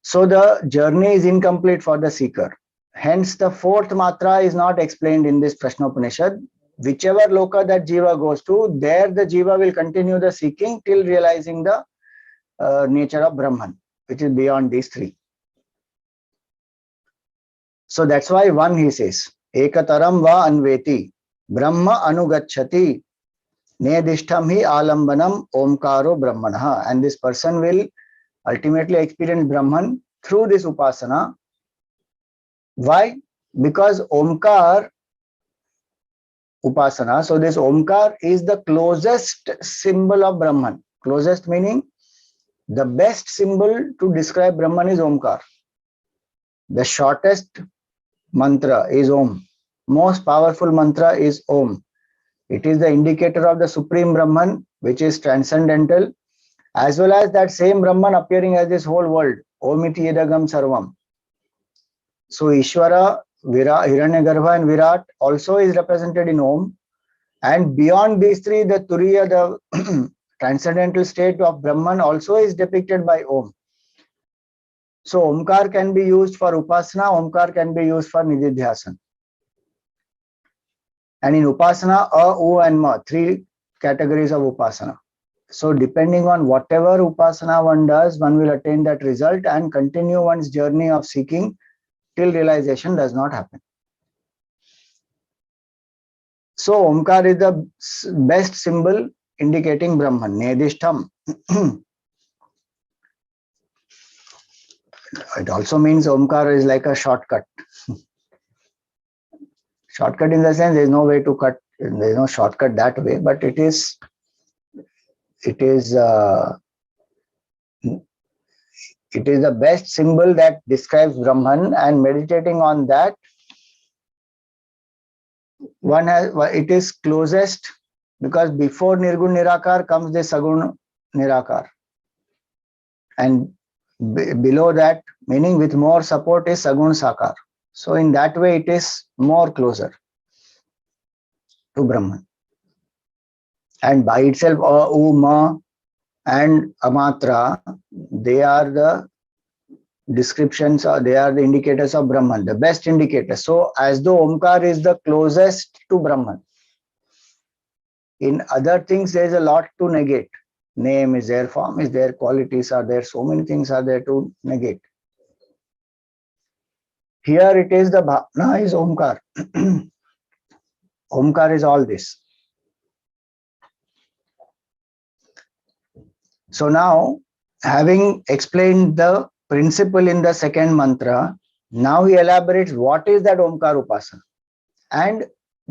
So the journey is incomplete for the seeker. Hence, the fourth matra is not explained in this Prashnopanishad. Whichever loka that jiva goes to, there the jiva will continue the seeking till realizing the nature of Brahman, which is beyond these three. So that's why one he says, ekataram va anveti, brahma anugachati, nedishtam hi alambanam omkaro brahmanaha. And this person will ultimately experience Brahman through this upasana. Why? Because Omkar Upasana. So this Omkar is the closest symbol of Brahman. Closest meaning the best symbol to describe Brahman is Omkar. The shortest mantra is Om. Most powerful mantra is Om. It is the indicator of the Supreme Brahman, which is transcendental, as well as that same Brahman appearing as this whole world. Om iti idagam sarvam. So Ishvara, Hiranyagarbha and Virat also is represented in Om. And beyond these three, the Turiya, the transcendental state of Brahman also is depicted by Om. So Omkar can be used for Upasana, Omkar can be used for Nididhyasana. And in Upasana, U and Ma, three categories of Upasana. So depending on whatever Upasana one does, one will attain that result and continue one's journey of seeking till realization does not happen. So Omkar is the best symbol indicating Brahman, Nedishtham. It also means Omkar is like a shortcut. Shortcut in the sense there is no way to cut, there is no shortcut that way, but it is the best symbol that describes Brahman, and meditating on that, it is closest, because before Nirgun Nirakar comes the Sagun Nirakar, and below that, meaning with more support, is Sagun Sakar. So in that way it is more closer to Brahman. And by itself, U, Ma and Amatra, they are the descriptions, or they are the indicators of Brahman, the best indicators. So as though Omkar is the closest to Brahman. In other things, there is a lot to negate. Name is there, form is there, qualities are there, so many things are there to negate. Here it is the Bhavana is Omkar. Omkar is all this. So now, having explained the principle in the second mantra, now he elaborates what is that Omkar Upasana. And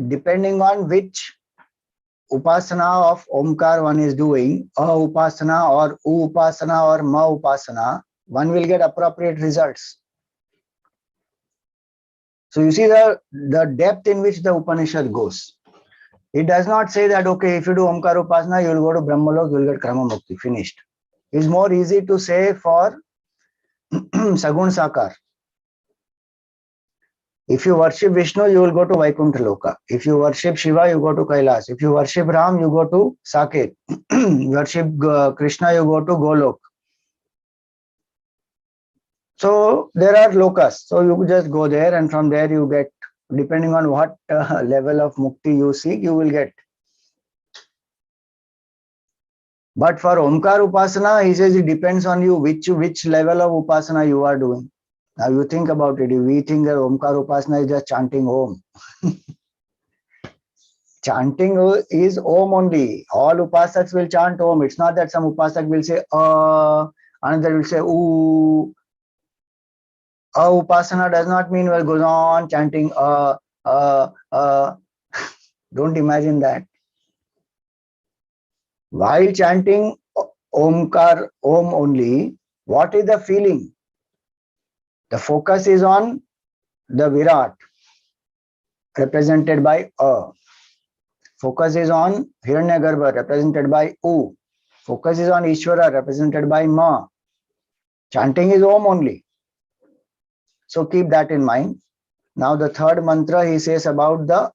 depending on which Upasana of Omkar one is doing, A Upasana or U Upasana or Ma Upasana, one will get appropriate results. So you see the depth in which the Upanishad goes. It does not say that, okay, if you do Omkar Upasana, you will go to Brahmalok, you will get Krama Mukti, finished. It's more easy to say for Sagun Sakar. If you worship Vishnu, you will go to Vaikuntha Loka. If you worship Shiva, you go to Kailas. If you worship Ram, you go to Saket. You worship Krishna, you go to Golok. So there are lokas. So you just go there, and from there you get, depending on what level of mukti you seek, you will get. But for Omkar Upasana, he says it depends on you which level of Upasana you are doing. Now you think about it. We think that Omkar Upasana is just chanting Om. Chanting is Om only. All Upasaks will chant Om. It's not that some Upasak will say another will say Oo. Upasana does not mean well goes on chanting Don't imagine that. While chanting Omkar, Om only, what is the feeling? The focus is on the Virat, represented by A. Focus is on Hiranyagarbha, represented by U. Focus is on Ishvara, represented by Ma. Chanting is Om only. So keep that in mind. Now the third mantra he says about the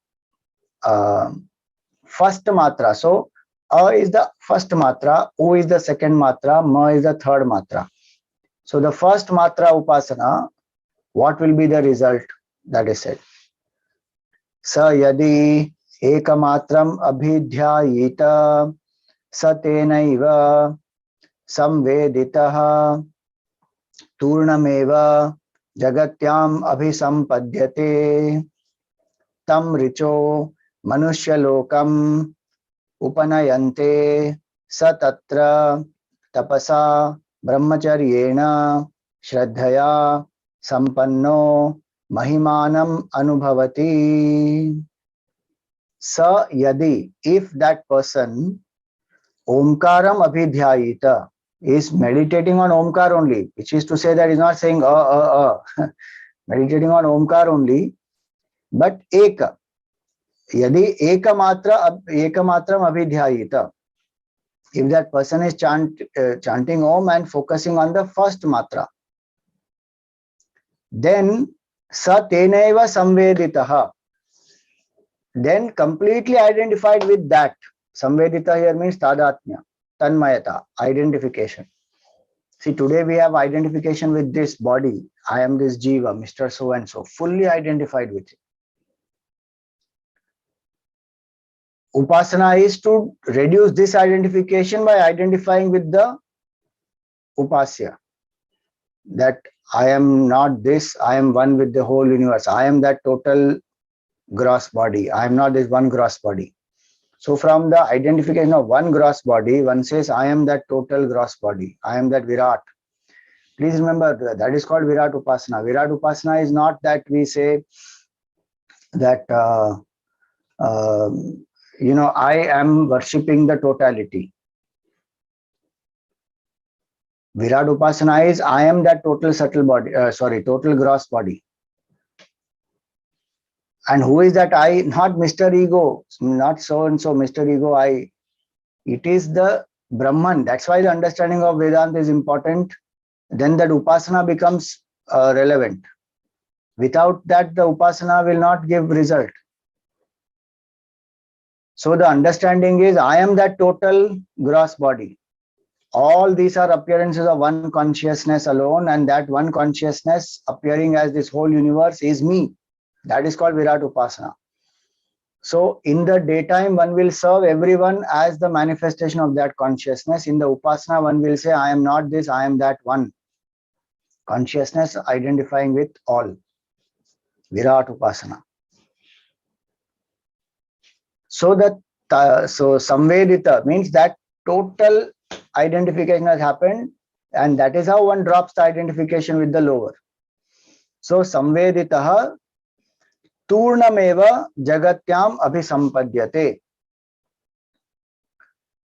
first matra. So A is the first matra, U is the second matra, Ma is the third matra. So the first matra Upasana, what will be the result? That is said. Sa yadi ekamatram abhidhyayita sa tenaiva samveditaha turnameva jagatyam abhisampadhyate tam richo manushyalokam upanayante sa tatra tapasa brahmacharyena shraddhaya sampanno mahimanam anubhavati. Sa yadi, if that person Omkaram abhidhyayita is meditating on Omkar only, which is to say that he's not saying meditating on Omkar only, but Eka. Yadi ekamatram abhidhyayita, if that person is chanting Om and focusing on the first matra, then sa teneva samveditaha, then completely identified with that. Samvedita here means tadatmya, tanmayata, identification. See, today we have identification with this body. I am this Jiva, Mr. So and so, fully identified with it. Upasana is to reduce this identification by identifying with the Upasya. That I am not this, I am one with the whole universe. I am that total gross body. I am not this one gross body. So from the identification of one gross body, one says, I am that total gross body. I am that Virat. Please remember that is called Virat Upasana. Virat Upasana is not that we say that, I am worshipping the totality. Virat Upasana is, I am that total subtle body, total gross body. And who is that I? Not Mr. Ego, not so and so, Mr. Ego I. It is the Brahman. That's why the understanding of Vedanta is important. Then that Upasana becomes relevant. Without that, the Upasana will not give result. So the understanding is, I am that total gross body. All these are appearances of one consciousness alone, and that one consciousness appearing as this whole universe is me. That is called Virat Upasana. So in the daytime, one will serve everyone as the manifestation of that consciousness. In the Upasana, one will say, I am not this, I am that one. Consciousness identifying with all. Virat Upasana. So Samvedita means that total identification has happened, and that is how one drops the identification with the lower. So Samveditaha Turnameva Jagatyam Abhisampadhyate.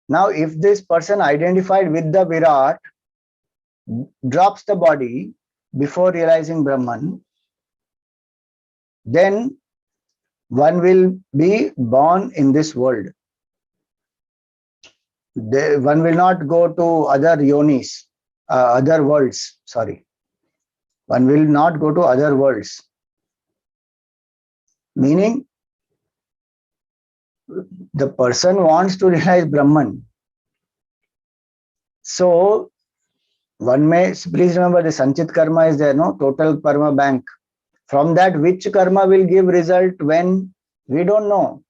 Now, if this person identified with the Virat drops the body before realizing Brahman, then one will be born in this world. One will not go to other yonis, other worlds, One will not go to other worlds. Meaning, the person wants to realize Brahman. So, one may, please remember the Sanchit Karma is there, no? Total Karma bank. From that, which karma will give result when? We don't know.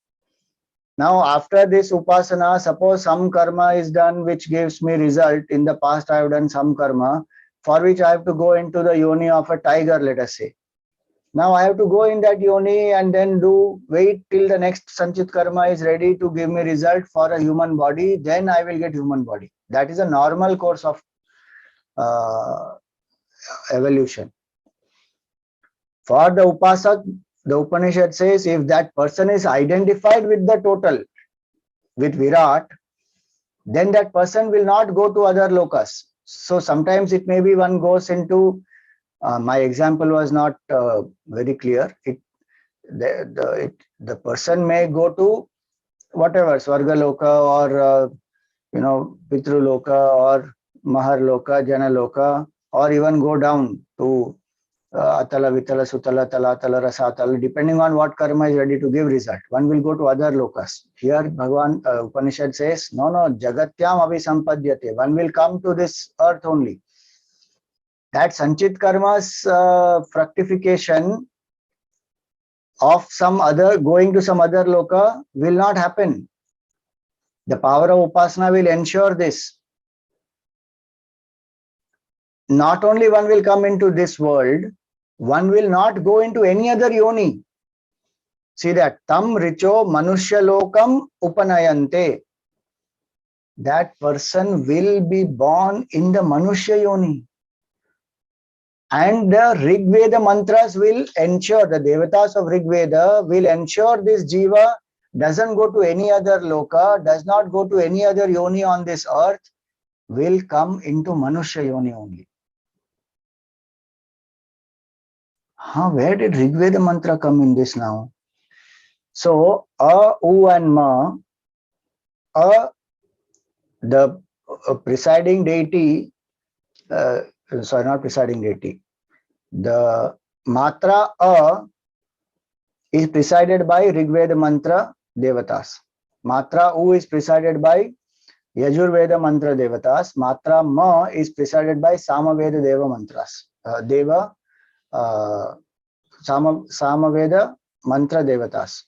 Now, after this Upasana, suppose some karma is done which gives me result. In the past, I have done some karma for which I have to go into the yoni of a tiger, let us say. Now I have to go in that yoni and then wait till the next Sanchit Karma is ready to give me result for a human body. Then I will get human body. That is a normal course of evolution. For the Upasak, the Upanishad says, if that person is identified with the total, with Virat, then that person will not go to other lokas. So sometimes it may be one goes into, my example was not very clear. The person may go to whatever, Swarga Loka or, Pitru Loka or Mahar Loka, Jana Loka, or even go down to Atala, Vitala, Sutala, Tala, Tala, Rasatala, depending on what karma is ready to give result. One will go to other lokas. Here, Bhagavan Upanishad says, no, Jagatyam Abhisampadhyate. One will come to this earth only. That Sanchit Karma's fructification of some other, going to some other loka will not happen. The power of Upasana will ensure this. Not only one will come into this world, one will not go into any other yoni. See that, tam richo manushya lokam upanayante. That person will be born in the manushya yoni. And the Rig Veda mantras will ensure, the Devatas of Rig Veda will ensure this Jiva doesn't go to any other loka, does not go to any other yoni on this earth, will come into Manushya yoni only. Where did Rigveda mantra come in this now? So, U and Ma, the presiding deity, sorry, not presiding deity, the matra is presided by Rigveda mantra devatas. Matra U is presided by Yajurveda mantra devatas. Matra Ma is presided by Samaveda deva mantras. Samaveda mantra devatas.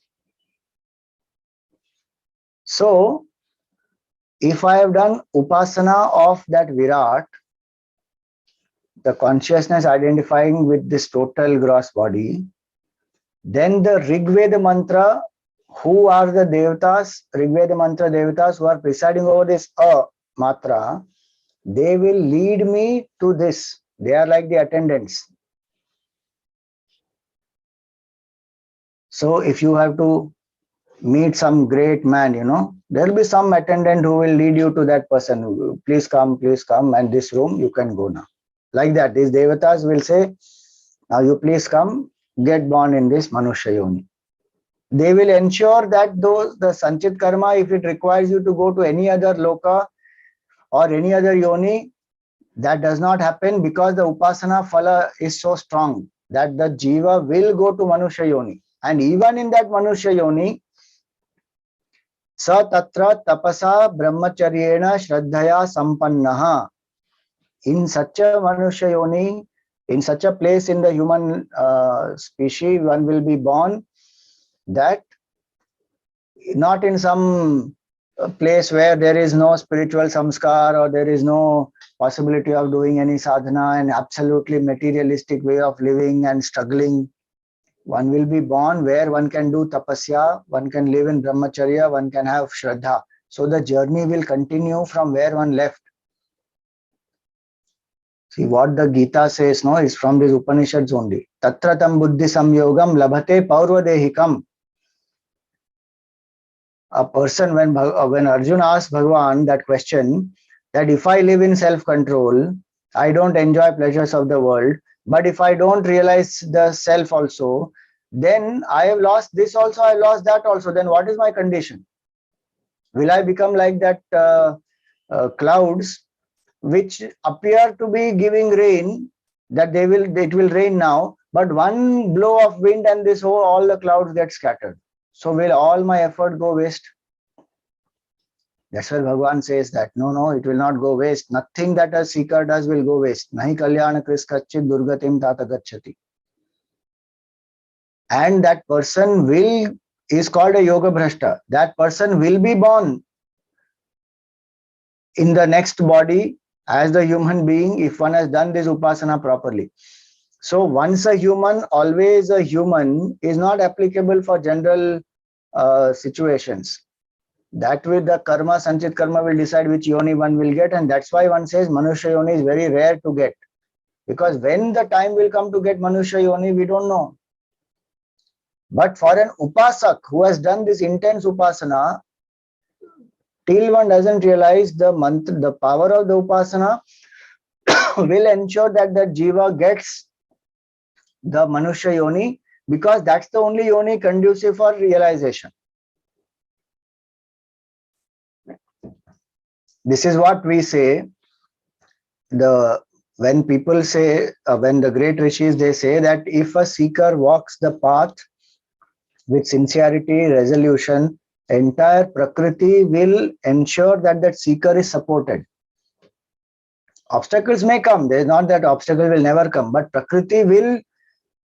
So, if I have done upasana of that Virat, the consciousness identifying with this total gross body, then the Rigveda mantra, who are the devatas, Rigveda mantra devatas who are presiding over this matra, they will lead me to this. They are like the attendants. So if you have to meet some great man, there will be some attendant who will lead you to that person. Please come, and this room you can go now. Like that, these devatas will say, now you please come, get born in this Manushya yoni. They will ensure that the Sanchit karma, if it requires you to go to any other loka or any other yoni, that does not happen, because the upasana phala is so strong that the jiva will go to Manushya yoni. And even in that Manushya yoni, sa tatra tapasa brahmacharyena shraddhaya sampannaha. In such a Manushya yoni, in such a place in the human species, one will be born, that not in some place where there is no spiritual samskar or there is no possibility of doing any sadhana and absolutely materialistic way of living and struggling. One will be born where one can do tapasya, one can live in brahmacharya, one can have shraddha. So the journey will continue from where one left. See what the Gita says, no, is from these Upanishads only. Tatratam buddhi samyogam labhate paurvadehikam. A person, when Arjuna asked Bhagavan that question, that if I live in self-control, I don't enjoy pleasures of the world, but if I don't realize the self also, then I have lost this also, I lost that also. Then what is my condition? Will I become like that clouds which appear to be giving rain, that it will rain now, but one blow of wind and all the clouds get scattered. So will all my effort go waste? That's why Bhagavan says that no, it will not go waste. Nothing that a seeker does will go waste. Nahi kalyana kris kachchit durgatim tata gacchati. And that person is called a yoga bhrashta. That person will be born in the next body as the human being if one has done this upasana properly. So once a human, always a human is not applicable for general situations. That with the karma, sanchit karma will decide which yoni one will get, and that's why one says Manushya yoni is very rare to get. Because when the time will come to get Manushya yoni, we don't know. But for an upasak who has done this intense upasana, till one doesn't realize the mantra, the power of the upasana will ensure that the jiva gets the Manushya yoni, because that's the only yoni conducive for realization. This is what we say. When people say, when the great rishis, they say that if a seeker walks the path with sincerity, resolution, entire prakriti will ensure that that seeker is supported. Obstacles may come. There is not that obstacle will never come, but prakriti will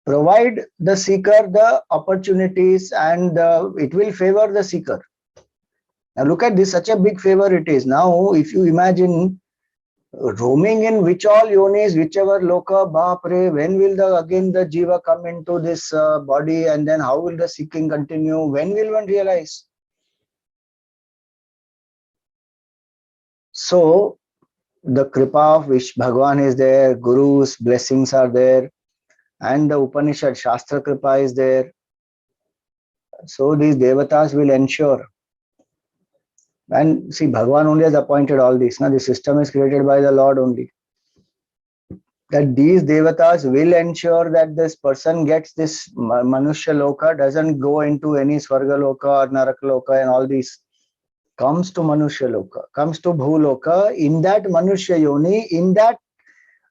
provide the seeker the opportunities, and it will favor the seeker. Now look at this, such a big favor it is. Now if you imagine roaming in which all yonis, whichever loka, bapre, when will again the jiva come into this body, and then how will the seeking continue? When will one realize? So the kripa of which Bhagavan is there, Guru's blessings are there, and the Upanishad Shastra kripa is there. So these devatas will ensure. And see, Bhagavan only has appointed all this. Now the system is created by the Lord only. That these devatas will ensure that this person gets this Manushya Loka, doesn't go into any Swarga Loka or Naraka Loka and all these. Comes to Manushya Loka, comes to Bhuloka, in that Manushya Yoni, in that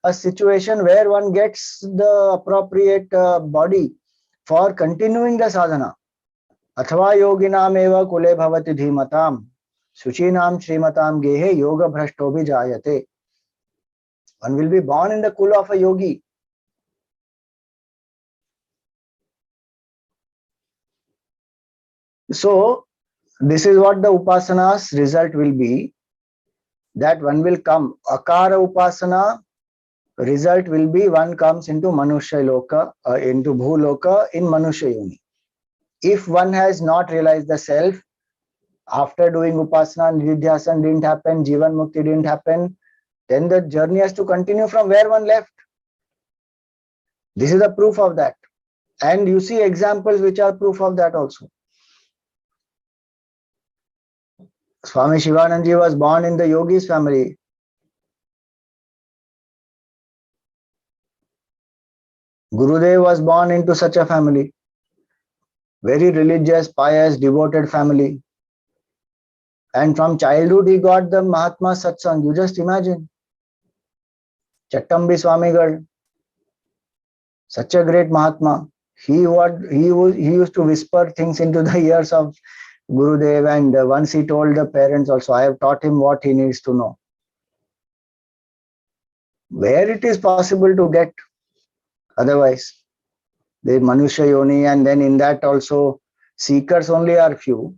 a situation where one gets the appropriate body for continuing the sadhana. Athva yoginam eva kule bhavati dhimatam suchinam shrimatam gehe yoga bhrashtobhi jayate. One will be born in the kula of a yogi. So this is what the upasana's result will be, that one will come. Akara upasana result will be one comes into Manushya Loka, into Bhuloka in Manushya Yoni. If one has not realized the self, after doing upasana, nididhyasana didn't happen, Jivan Mukti didn't happen, then the journey has to continue from where one left. This is the proof of that. And you see examples which are proof of that also. Swami Shivananji was born in the yogis family. Gurudev was born into such a family. Very religious, pious, devoted family. And from childhood he got the Mahatma Satsang. You just imagine. Chattambi Swamigal, such a great Mahatma. He used to whisper things into the ears of Gurudev, and once he told the parents also, I have taught him what he needs to know. Where it is possible to get otherwise. The Manushya Yoni, and then in that also seekers only are few.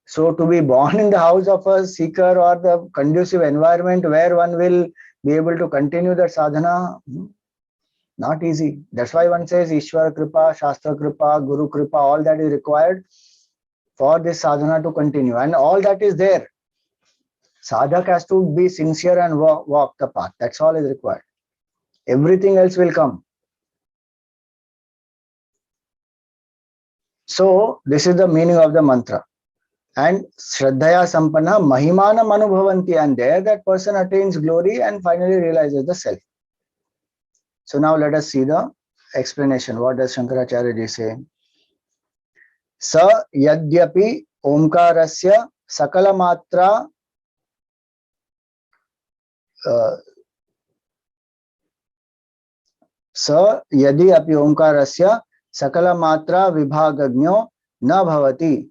So to be born in the house of a seeker or the conducive environment where one will be able to continue the sadhana, not easy. That's why one says Ishwar Kripa, Shastra Kripa, Guru Kripa, all that is required for this sadhana to continue. And all that is there. Sadhak has to be sincere and walk the path. That's all is required. Everything else will come. So this is the meaning of the mantra. And Shraddhaya Sampanna Mahimanam Anubhavanti, and there that person attains glory and finally realizes the self. So now let us see the explanation. What does Shankaracharya ji say? Sa yadyapi omkarasya sakala matra sa yadi api omkarasya sakala matra vibhagagno na bhavati.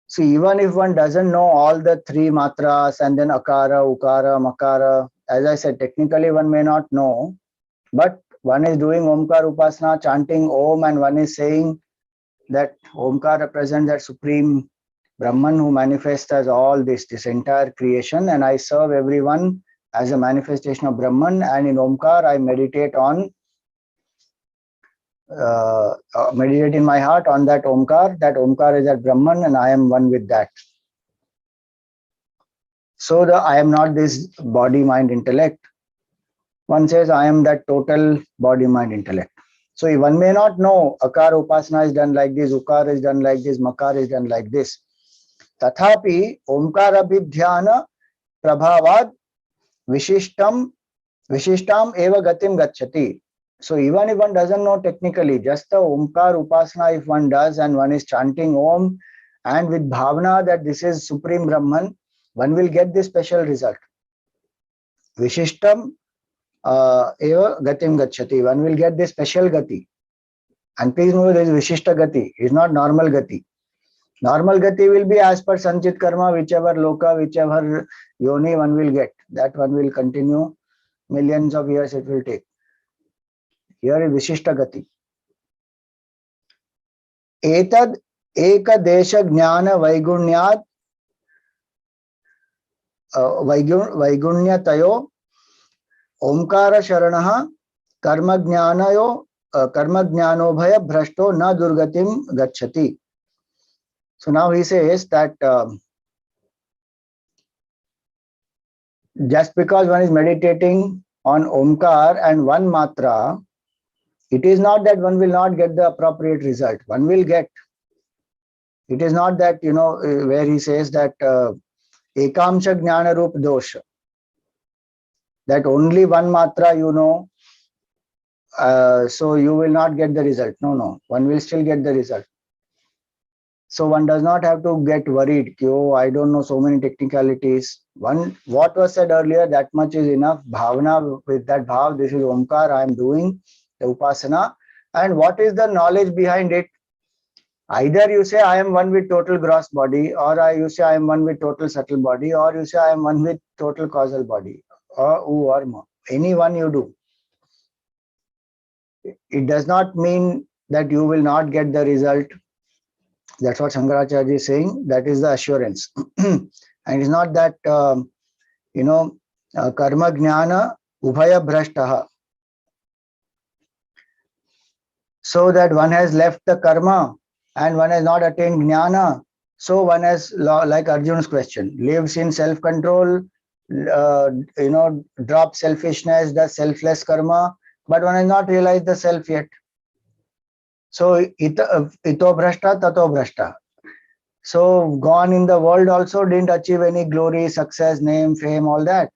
See, even if one doesn't know all the three matras and then akara, ukara, makara, as I said, technically one may not know, but one is doing Omkar Upasana, chanting Om, and one is saying that Omkar represents that supreme Brahman who manifests as all this entire creation, and I serve everyone as a manifestation of Brahman, and in Omkar I meditate on meditate in my heart on that Omkar is that Brahman and I am one with that. So I am not this body, mind, intellect. One says I am that total body, mind, intellect. So one may not know Akar Upasana is done like this, Ukar is done like this, Makar is done like this. Tathapi Omkar Abhidhyana Prabhavad Vishishtam Eva Gatim Gacchati. So even if one doesn't know technically, just the Omkar Upasana if one does and one is chanting Om and with Bhavana that this is Supreme Brahman, one will get this special result. Vishishtam Eva Gatim Gacchati. One will get this special Gati. And please know there is Vishishta Gati. It is not normal Gati. Normal Gati will be as per Sanchit Karma, whichever Loka, whichever Yoni one will get. That one will continue. Millions of years it will take. Here is Vishishta Gati. Etad Eka Desha Jnana Vaigunyat Vaigunyatayo Omkara Sharanaha Karma Jnanayo Karma Jnanobhaya Bhrashto Na Durgatim Gacchati. So now he says that just because one is meditating on Omkar and one matra, It is not that one will not get the appropriate result. One will get. It is not that, where he says that ekamsha jnana rup dosha, that only one matra so you will not get the result. No, one will still get the result. So one does not have to get worried. Oh, I don't know so many technicalities. What was said earlier, that much is enough. Bhavana, with that bhav, this is Omkar, I am doing the Upasana. And what is the knowledge behind it? Either you say I am one with total gross body, or you say I am one with total subtle body, or you say I am one with total causal body, or more. Any one you do. It does not mean that you will not get the result. That's what Shankaracharya is saying. That is the assurance. And it's not that, karma jnana ubhaya bhrashtaha. So that one has left the karma and one has not attained jnana. So one has, like Arjun's question, lives in self-control, drops selfishness, does selfless karma, but one has not realized the self yet. So ito bhrashta, tato bhrashta. So gone in the world also, didn't achieve any glory, success, name, fame, all that.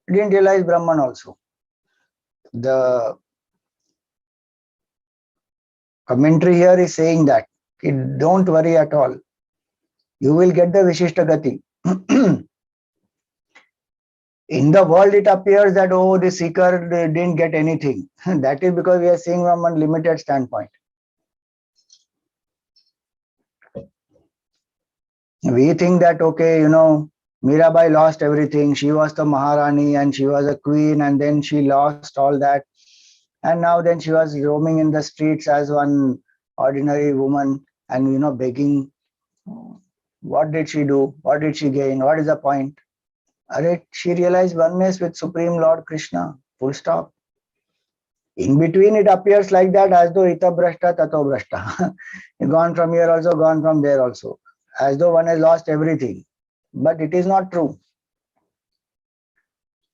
Didn't realize Brahman also. The commentary here is saying that, don't worry at all. You will get the Vishishta Gati. In the world, it appears that, the seeker didn't get anything. That is because we are seeing from one limited standpoint. We think that, Mirabai lost everything. She was the Maharani and she was a queen, and then she lost all that. And now then she was roaming in the streets as one ordinary woman and, begging. What did she do? What did she gain? What is the point? She realized oneness with Supreme Lord Krishna. Full stop. In between, it appears like that, as though ita brashta, tato brashta. Gone from here also, gone from there also. As though one has lost everything. But it is not true.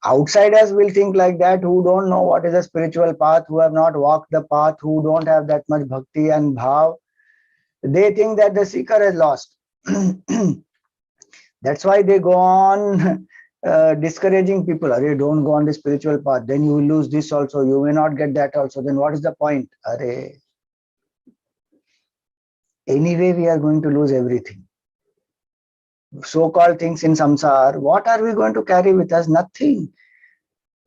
Outsiders will think like that, who don't know what is a spiritual path, who have not walked the path, who don't have that much bhakti and bhav. They think that the seeker has lost. That's why they go on discouraging people. Don't go on the spiritual path, then you will lose this also, you may not get that also, then what is the point? Anyway, we are going to lose everything. So-called things in samsara, what are we going to carry with us? Nothing.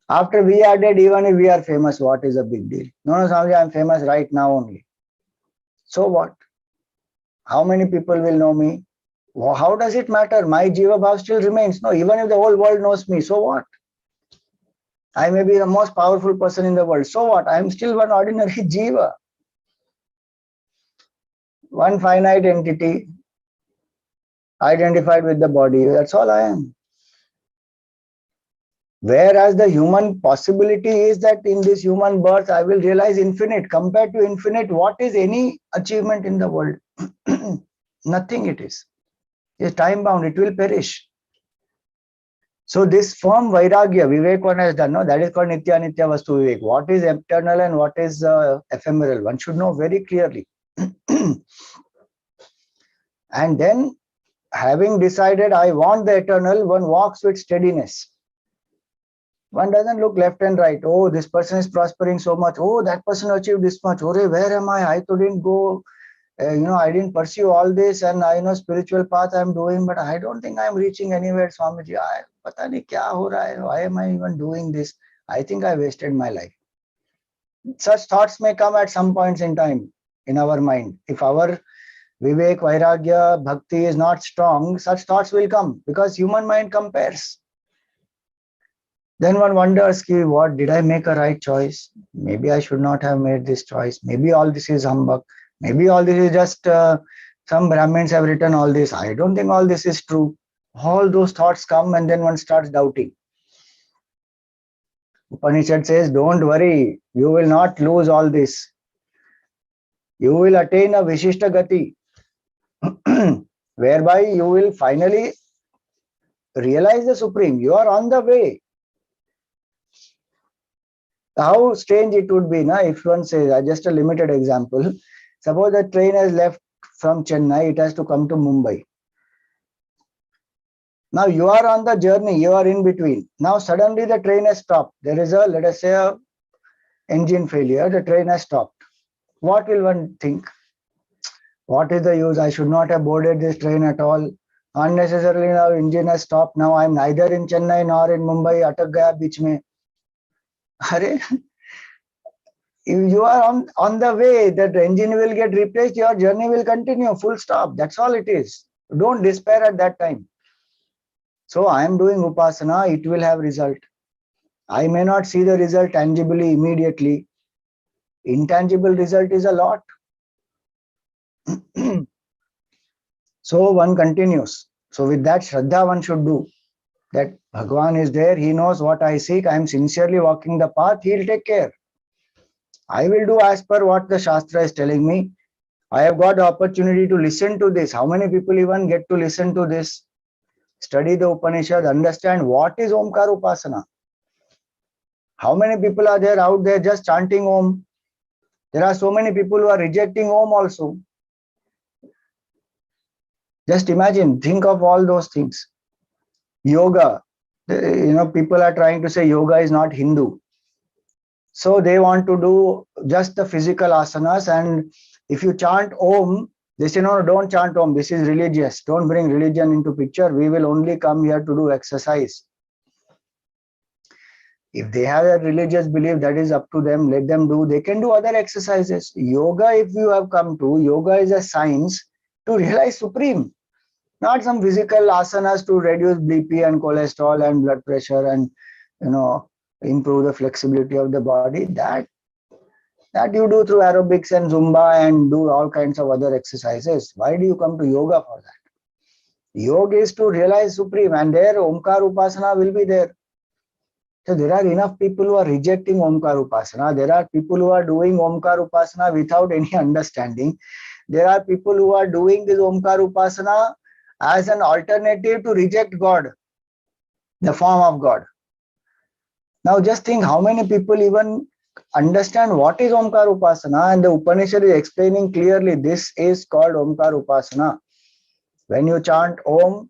After we are dead, even if we are famous, what is a big deal? No, Swamiji, I am famous right now only. So what? How many people will know me? How does it matter? My Jiva Bhav still remains. No, even if the whole world knows me, so what? I may be the most powerful person in the world. So what? I am still one ordinary Jiva. One finite entity identified with the body. That's all I am. Whereas the human possibility is that in this human birth, I will realize infinite. Compared to infinite, what is any achievement in the world? Nothing it is. It's time bound, it will perish. So this firm vairagya, Vivek one has done, no? That is called Nitya Nitya Vastu Vivek. What is eternal and what is ephemeral? One should know very clearly. And then, having decided I want the eternal, one walks with steadiness. One doesn't look left and right. Oh, this person is prospering so much. Oh, that person achieved this much. Oh, where am I? I didn't go. I didn't pursue all this, and I know spiritual path I'm doing, but I don't think I'm reaching anywhere, Swamiji. Pata nahi kya ho raha hai? Why am I even doing this? I think I wasted my life. Such thoughts may come at some points in time in our mind. If our Vivek, Vairagya, Bhakti is not strong, such thoughts will come because human mind compares. Then one wonders, what did I make a right choice? Maybe I should not have made this choice. Maybe all this is humbug. Maybe all this is just some Brahmins have written all this. I don't think all this is true. All those thoughts come and then one starts doubting. Upanishad says, don't worry, you will not lose all this. You will attain a Vishishta Gati, whereby you will finally realize the Supreme. You are on the way. How strange it would be, na, if one says, just a limited example, suppose the train has left from Chennai, it has to come to Mumbai. Now you are on the journey, you are in between. Now suddenly the train has stopped. There is a, let us say, a engine failure, the train has stopped. What will one think? What is the use? I should not have boarded this train at all. Unnecessarily now engine has stopped. Now I am neither in Chennai nor in Mumbai. Atak gaya beech mein. Arey, if you are on the way, that engine will get replaced, your journey will continue, full stop. That's all it is. Don't despair at that time. So I am doing Upasana, it will have result. I may not see the result tangibly immediately. Intangible result is a lot. So one continues. So with that Shraddha one should do. That Bhagwan is there, he knows what I seek, I am sincerely walking the path, he will take care. I will do as per what the Shastra is telling me. I have got the opportunity to listen to this. How many people even get to listen to this? Study the Upanishad, understand what is Omkar Upasana. How many people are there out there just chanting Om? There are so many people who are rejecting Om also. Just imagine, think of all those things. Yoga, people are trying to say yoga is not Hindu. So they want to do just the physical asanas, and if you chant Om, they say, no, don't chant Om, this is religious. Don't bring religion into picture. We will only come here to do exercise. If they have a religious belief, that is up to them. Let them do. They can do other exercises. Yoga, if you have come to, yoga is a science to realize Supreme. Not some physical asanas to reduce BP and cholesterol and blood pressure and, improve the flexibility of the body. That you do through aerobics and Zumba and do all kinds of other exercises. Why do you come to yoga for that? Yoga is to realize Supreme, and there Omkar Upasana will be there. So there are enough people who are rejecting Omkar Upasana. There are people who are doing Omkar Upasana without any understanding. There are people who are doing this Omkar Upasana as an alternative to reject God, the form of God. Now just think how many people even understand what is Omkar Upasana, and the Upanishad is explaining clearly this is called Omkar Upasana. When you chant Om,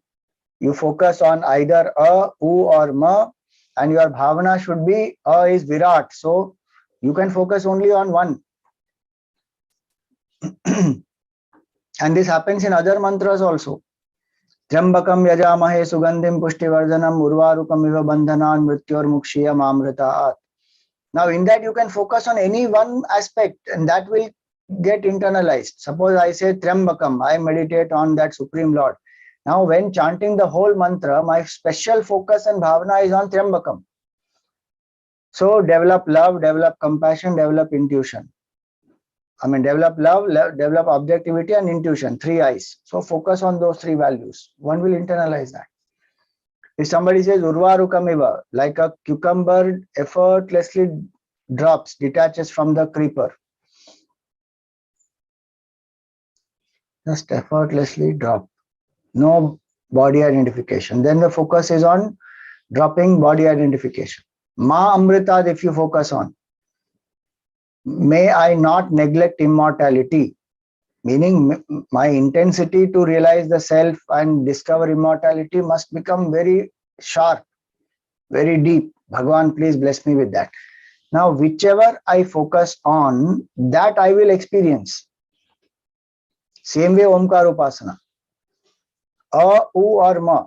you focus on either A, U or Ma, and your bhavana should be A is Virat. So you can focus only on one. And this happens in other mantras also. Trambakam yajamahe sugandhim pushtivardhanam urvarukam iva bandhanan mrityor mukshiyam amritaat. Now in that you can focus on any one aspect and that will get internalized. Suppose I say Trambakam, I meditate on that Supreme Lord. Now when chanting the whole mantra, my special focus and bhavana is on Trambakam. So develop love, develop compassion, develop intuition. Develop love, develop objectivity and intuition, 3 eyes. So focus on those 3 values. One will internalize that. If somebody says Urvarukamiva, like a cucumber effortlessly detaches from the creeper. Just effortlessly drop. No body identification. Then the focus is on dropping body identification. Ma Amritad, if you focus on. May I not neglect immortality, meaning my intensity to realize the self and discover immortality must become very sharp, very deep. Bhagwan, please bless me with that. Now, whichever I focus on, that I will experience. Same way Omkar Upasana. A, U or Ma.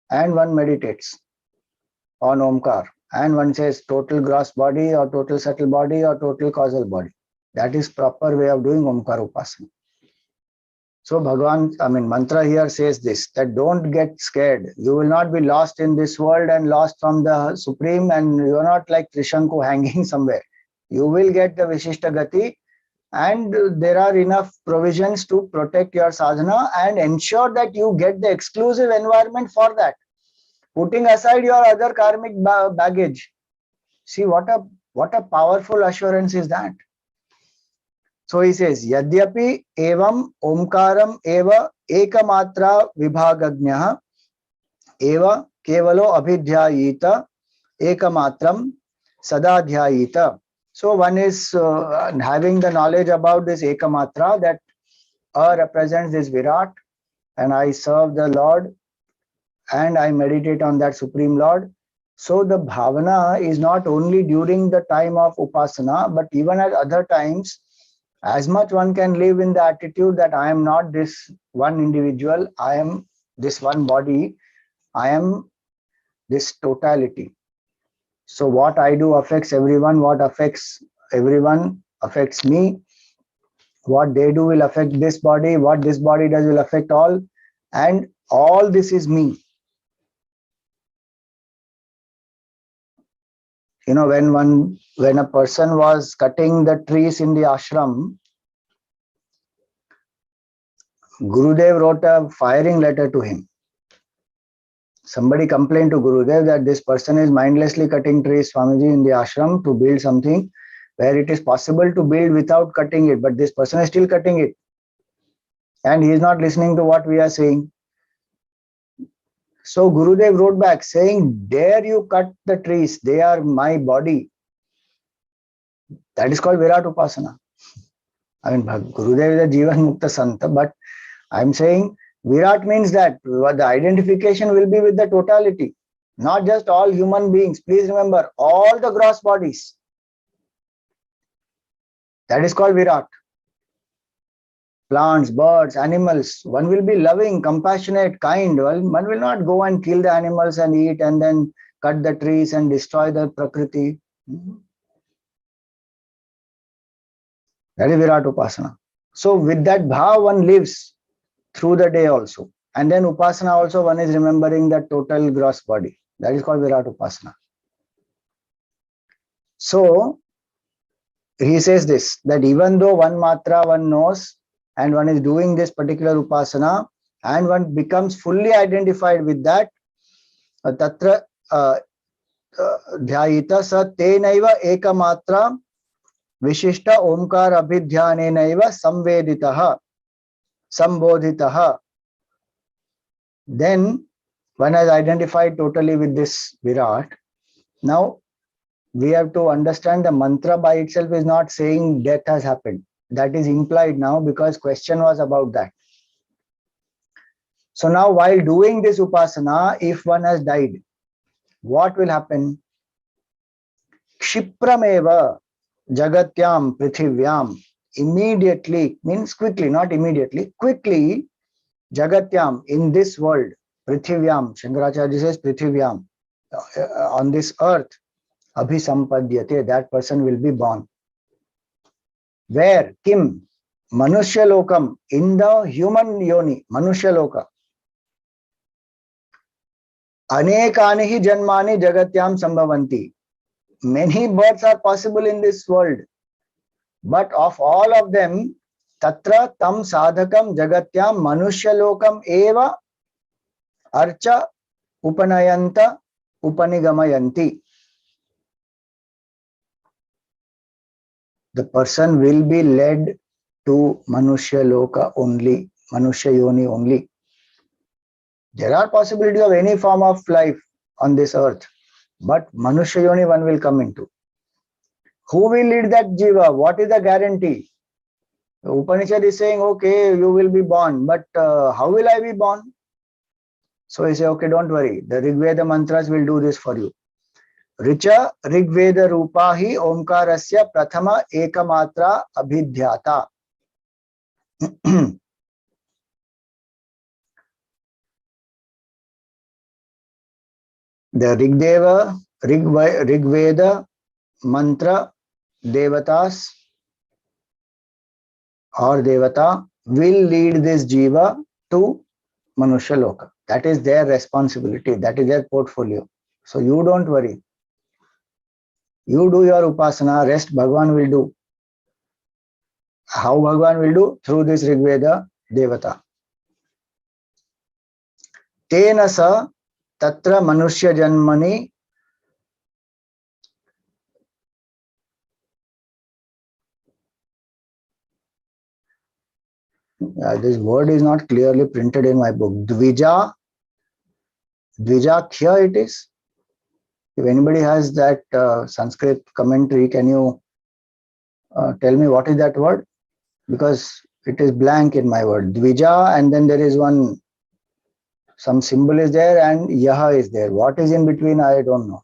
And one meditates on Omkar. And one says total gross body or total subtle body or total causal body. That is proper way of doing Omkar Upasana. So Bhagwan, mantra here says this, that don't get scared. You will not be lost in this world and lost from the Supreme, and you are not like Trishanku hanging somewhere. You will get the Vishishta Gati, and there are enough provisions to protect your sadhana and ensure that you get the exclusive environment for that. Putting aside your other karmic baggage. See what a powerful assurance is that. So he says, Yadyapi evam omkaram eva ekamatra vibhagagnyah eva kevalo abhidhyayita ekamatram Sadadhyayita. So one is having the knowledge about this Ekamatra, that represents this Virat, and I serve the Lord and I meditate on that Supreme Lord. So the bhavana is not only during the time of Upasana, but even at other times, as much one can live in the attitude that I am not this one individual, I am this one body, I am this totality. So what I do affects everyone, what affects everyone affects me, what they do will affect this body, what this body does will affect all, and all this is me. You know, when a person was cutting the trees in the ashram, Gurudev wrote a firing letter to him. Somebody complained to Gurudev that this person is mindlessly cutting trees, Swamiji, in the ashram to build something where it is possible to build without cutting it, but this person is still cutting it. And he is not listening to what we are saying. So Gurudev wrote back saying, dare you cut the trees, they are my body. That is called Virat Upasana. I mean, Gurudev is a Jivan Mukta Santa, but I'm saying Virat means that the identification will be with the totality, not just all human beings. Please remember, all the gross bodies. That is called Virat. Plants, birds, animals. One will be loving, compassionate, kind. Well, one will not go and kill the animals and eat and then cut the trees and destroy the Prakriti. That is Virat Upasana. So with that bhav, one lives through the day also. And then Upasana also, one is remembering the total gross body. That is called Virat Upasana. So he says this, that even though one matra one knows and one is doing this particular Upasana and one becomes fully identified with that, tatra dhyayita sa tenaiva ekamatra Vishishta Omkar Abhidhyanenaiva Samveditaha Sambodhitaha. Then one has identified totally with this Virat. Now we have to understand the mantra by itself is not saying death has happened. That is implied now because question was about that. So now while doing this Upasana, if one has died, what will happen? Kshiprameva Jagatyam Prithivyam. Immediately means quickly, not immediately, quickly, Jagatyam, in this world, Prithivyam, Shankaracharya says Prithivyam, on this earth, Abhisampadyate, that person will be born. Where? Kim? Manushya Lokam, in the human yoni, Manushya Loka. Anekani hi janmani Jagatyam Sambhavanti. Many births are possible in this world. But of all of them, Tatra Tam Sadhakam Jagatyam Manushya Lokam Eva Archa Upanayanta Upanigamayanti. The person will be led to Manushya Loka only, Manushya Yoni only. There are possibilities of any form of life on this earth, but Manushya Yoni one will come into. Who will lead that Jiva? What is the guarantee? The Upanishad is saying, okay, you will be born, but how will I be born? So he say, okay, don't worry. The Rigveda mantras will do this for you. Richa Rigveda Rupahi Omkarasya Prathama Ekamatra Abhidhyata. The Rigveda mantra Devatas or Devata will lead this Jiva to Manushya Loka. That is their responsibility. That is their portfolio. So you don't worry. You do your Upasana, rest Bhagavan will do. How Bhagavan will do? Through this Rigveda Devata. Tena sa tatra Manushya Janmani this word is not clearly printed in my book. Dvijakya it is. If anybody has that Sanskrit commentary, can you tell me what is that word? Because it is blank in my word. Dvija, and then there is one, some symbol is there, and Yaha is there. What is in between? I don't know.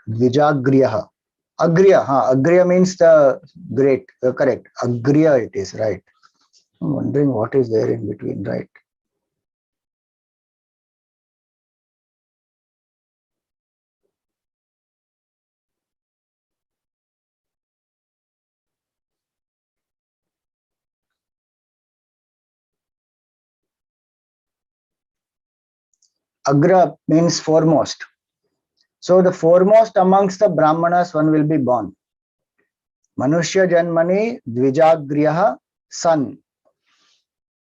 Dvijagriyaha. Agriya, Agriya means the great, correct. Agriya it is, right. I'm wondering what is there in between, right. Agra means foremost. So the foremost amongst the Brahmanas one will be born. Manushya Janmani Dvijagriyaha son.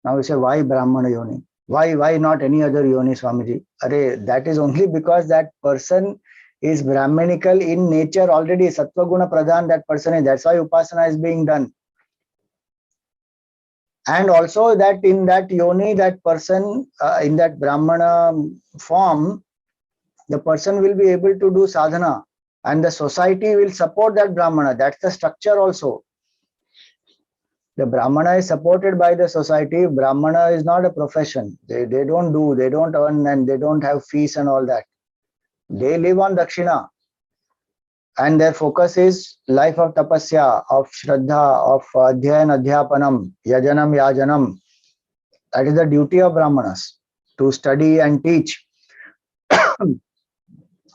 Now you say, why Brahmana Yoni? Why not any other Yoni, Swamiji? That is only because that person is Brahmanical in nature already. Sattva Guna Pradhan, that person is. That's why Upasana is being done. And also that in that Yoni, that person, in that Brahmana form, the person will be able to do sadhana. And the society will support that Brahmana. That's the structure also. The Brahmana is supported by the society. Brahmana is not a profession. They don't earn, and they don't have fees and all that. They live on Dakshina. And their focus is life of tapasya, of shraddha, of adhyayan, adhyapanam, yajanam, yajanam. That is the duty of Brahmanas, to study and teach.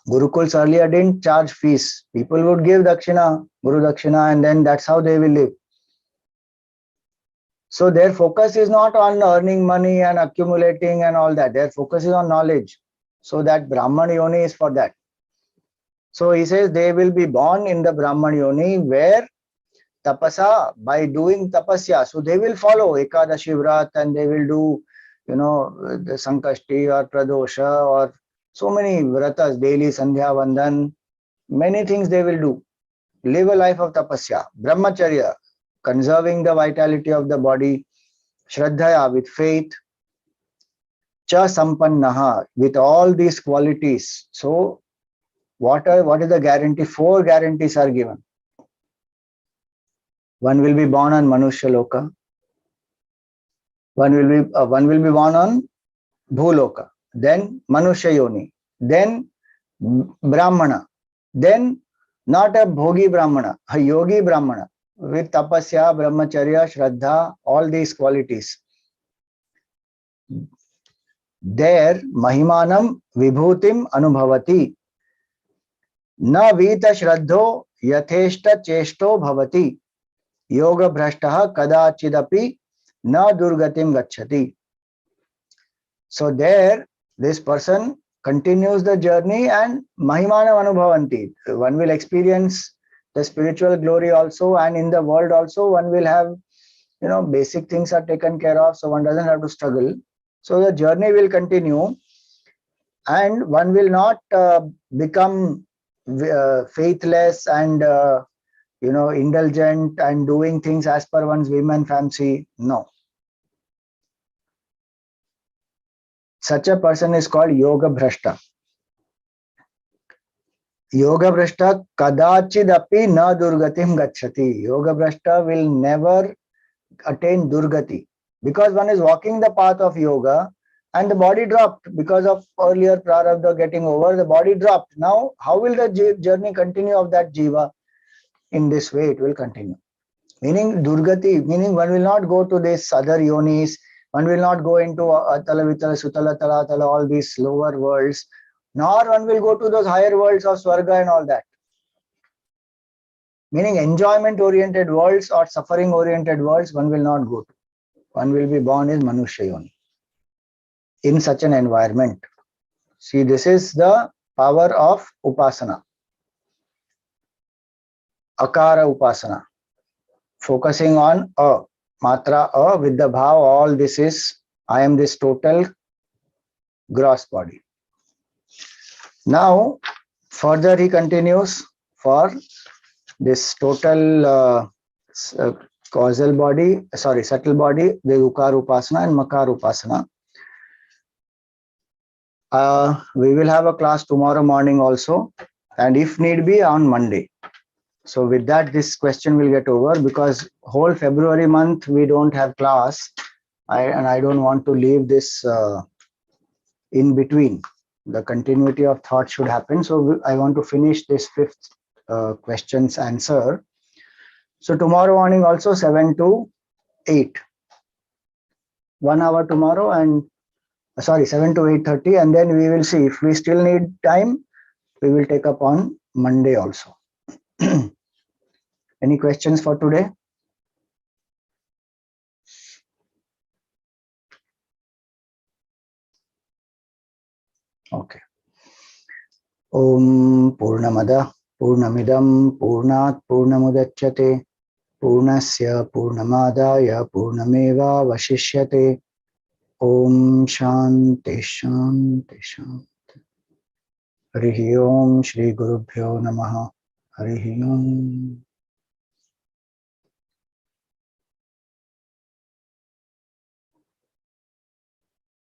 Gurukuls earlier didn't charge fees. People would give Dakshina, Guru Dakshina, and then that's how they will live. So their focus is not on earning money and accumulating and all that. Their focus is on knowledge. So that Brahman Yoni is for that. So he says they will be born in the Brahman Yoni where tapasa, by doing tapasya. So they will follow Ekadashi Vrat, and they will do, the Sankashti or Pradosha or so many vratas, daily Sandhya Vandan, many things they will do. Live a life of tapasya, brahmacharya, conserving the vitality of the body, shraddhaya, with faith, cha sampannaha, with all these qualities. So what is the guarantee? 4 guarantees are given. One will be born on Manushya Loka. One will be born on Bhuloka. Then Manushya Yoni. Then Brahmana. Then not a Bhogi Brahmana, a Yogi Brahmana, with tapasya, brahmacharya, shraddha, all these qualities. There Mahimanam Vibhutim Anubhavati. Na Vita Shraddho Yatheshta Cheshto Bhavati. Yoga Bhrashtaha Kadachidapi Na Durgatim Gacchati. So there, this person continues the journey and Mahimanam Anubhavanti. One will experience the spiritual glory also, and in the world also one will have, basic things are taken care of, so one doesn't have to struggle. So the journey will continue, and one will not become faithless and indulgent and doing things as per one's whim and fancy. No. Such a person is called Yoga Bhrashta. Yoga Bhrashta Kadachidapi Na Durgatim Gacchati. Yoga Bhrashta will never attain Durgati, because one is walking the path of yoga and the body dropped because of earlier prarabdha getting over. The body dropped. Now, how will the journey continue of that jiva? In this way, it will continue. Meaning Durgati, meaning one will not go to this other yonis. One will not go into Atala, Vitala, Sutala, Talatala, all these lower worlds, nor one will go to those higher worlds of Swarga and all that. Meaning enjoyment-oriented worlds or suffering-oriented worlds, one will not go to. One will be born in Manushya Yoni. In such an environment. See, this is the power of Upasana. Akara Upasana. Focusing on A. Matra A with the bhav, all this is, I am this total gross body. Now, further he continues for this total causal body, subtle body, the Ukar Upasana and Makar Upasana. We will have a class tomorrow morning also, and if need be on Monday. So with that, this question will get over, because whole February month we don't have class. I don't want to leave this in between. The continuity of thought should happen. So I want to finish this fifth questions answer. So tomorrow morning also 7 to 8. 1 hour tomorrow, and 7 to 8:30, and then we will see if we still need time. We will take up on Monday also. Any questions for today? Okay. Om Purnamada Purnamidam Purnat Purnamudachyate Purnasya Purnamadaya Purnameva Vashishyate. Om Shanti Shanti Shanti. Harihi Om Shri Gurubhyo Namaha. Harihi Om.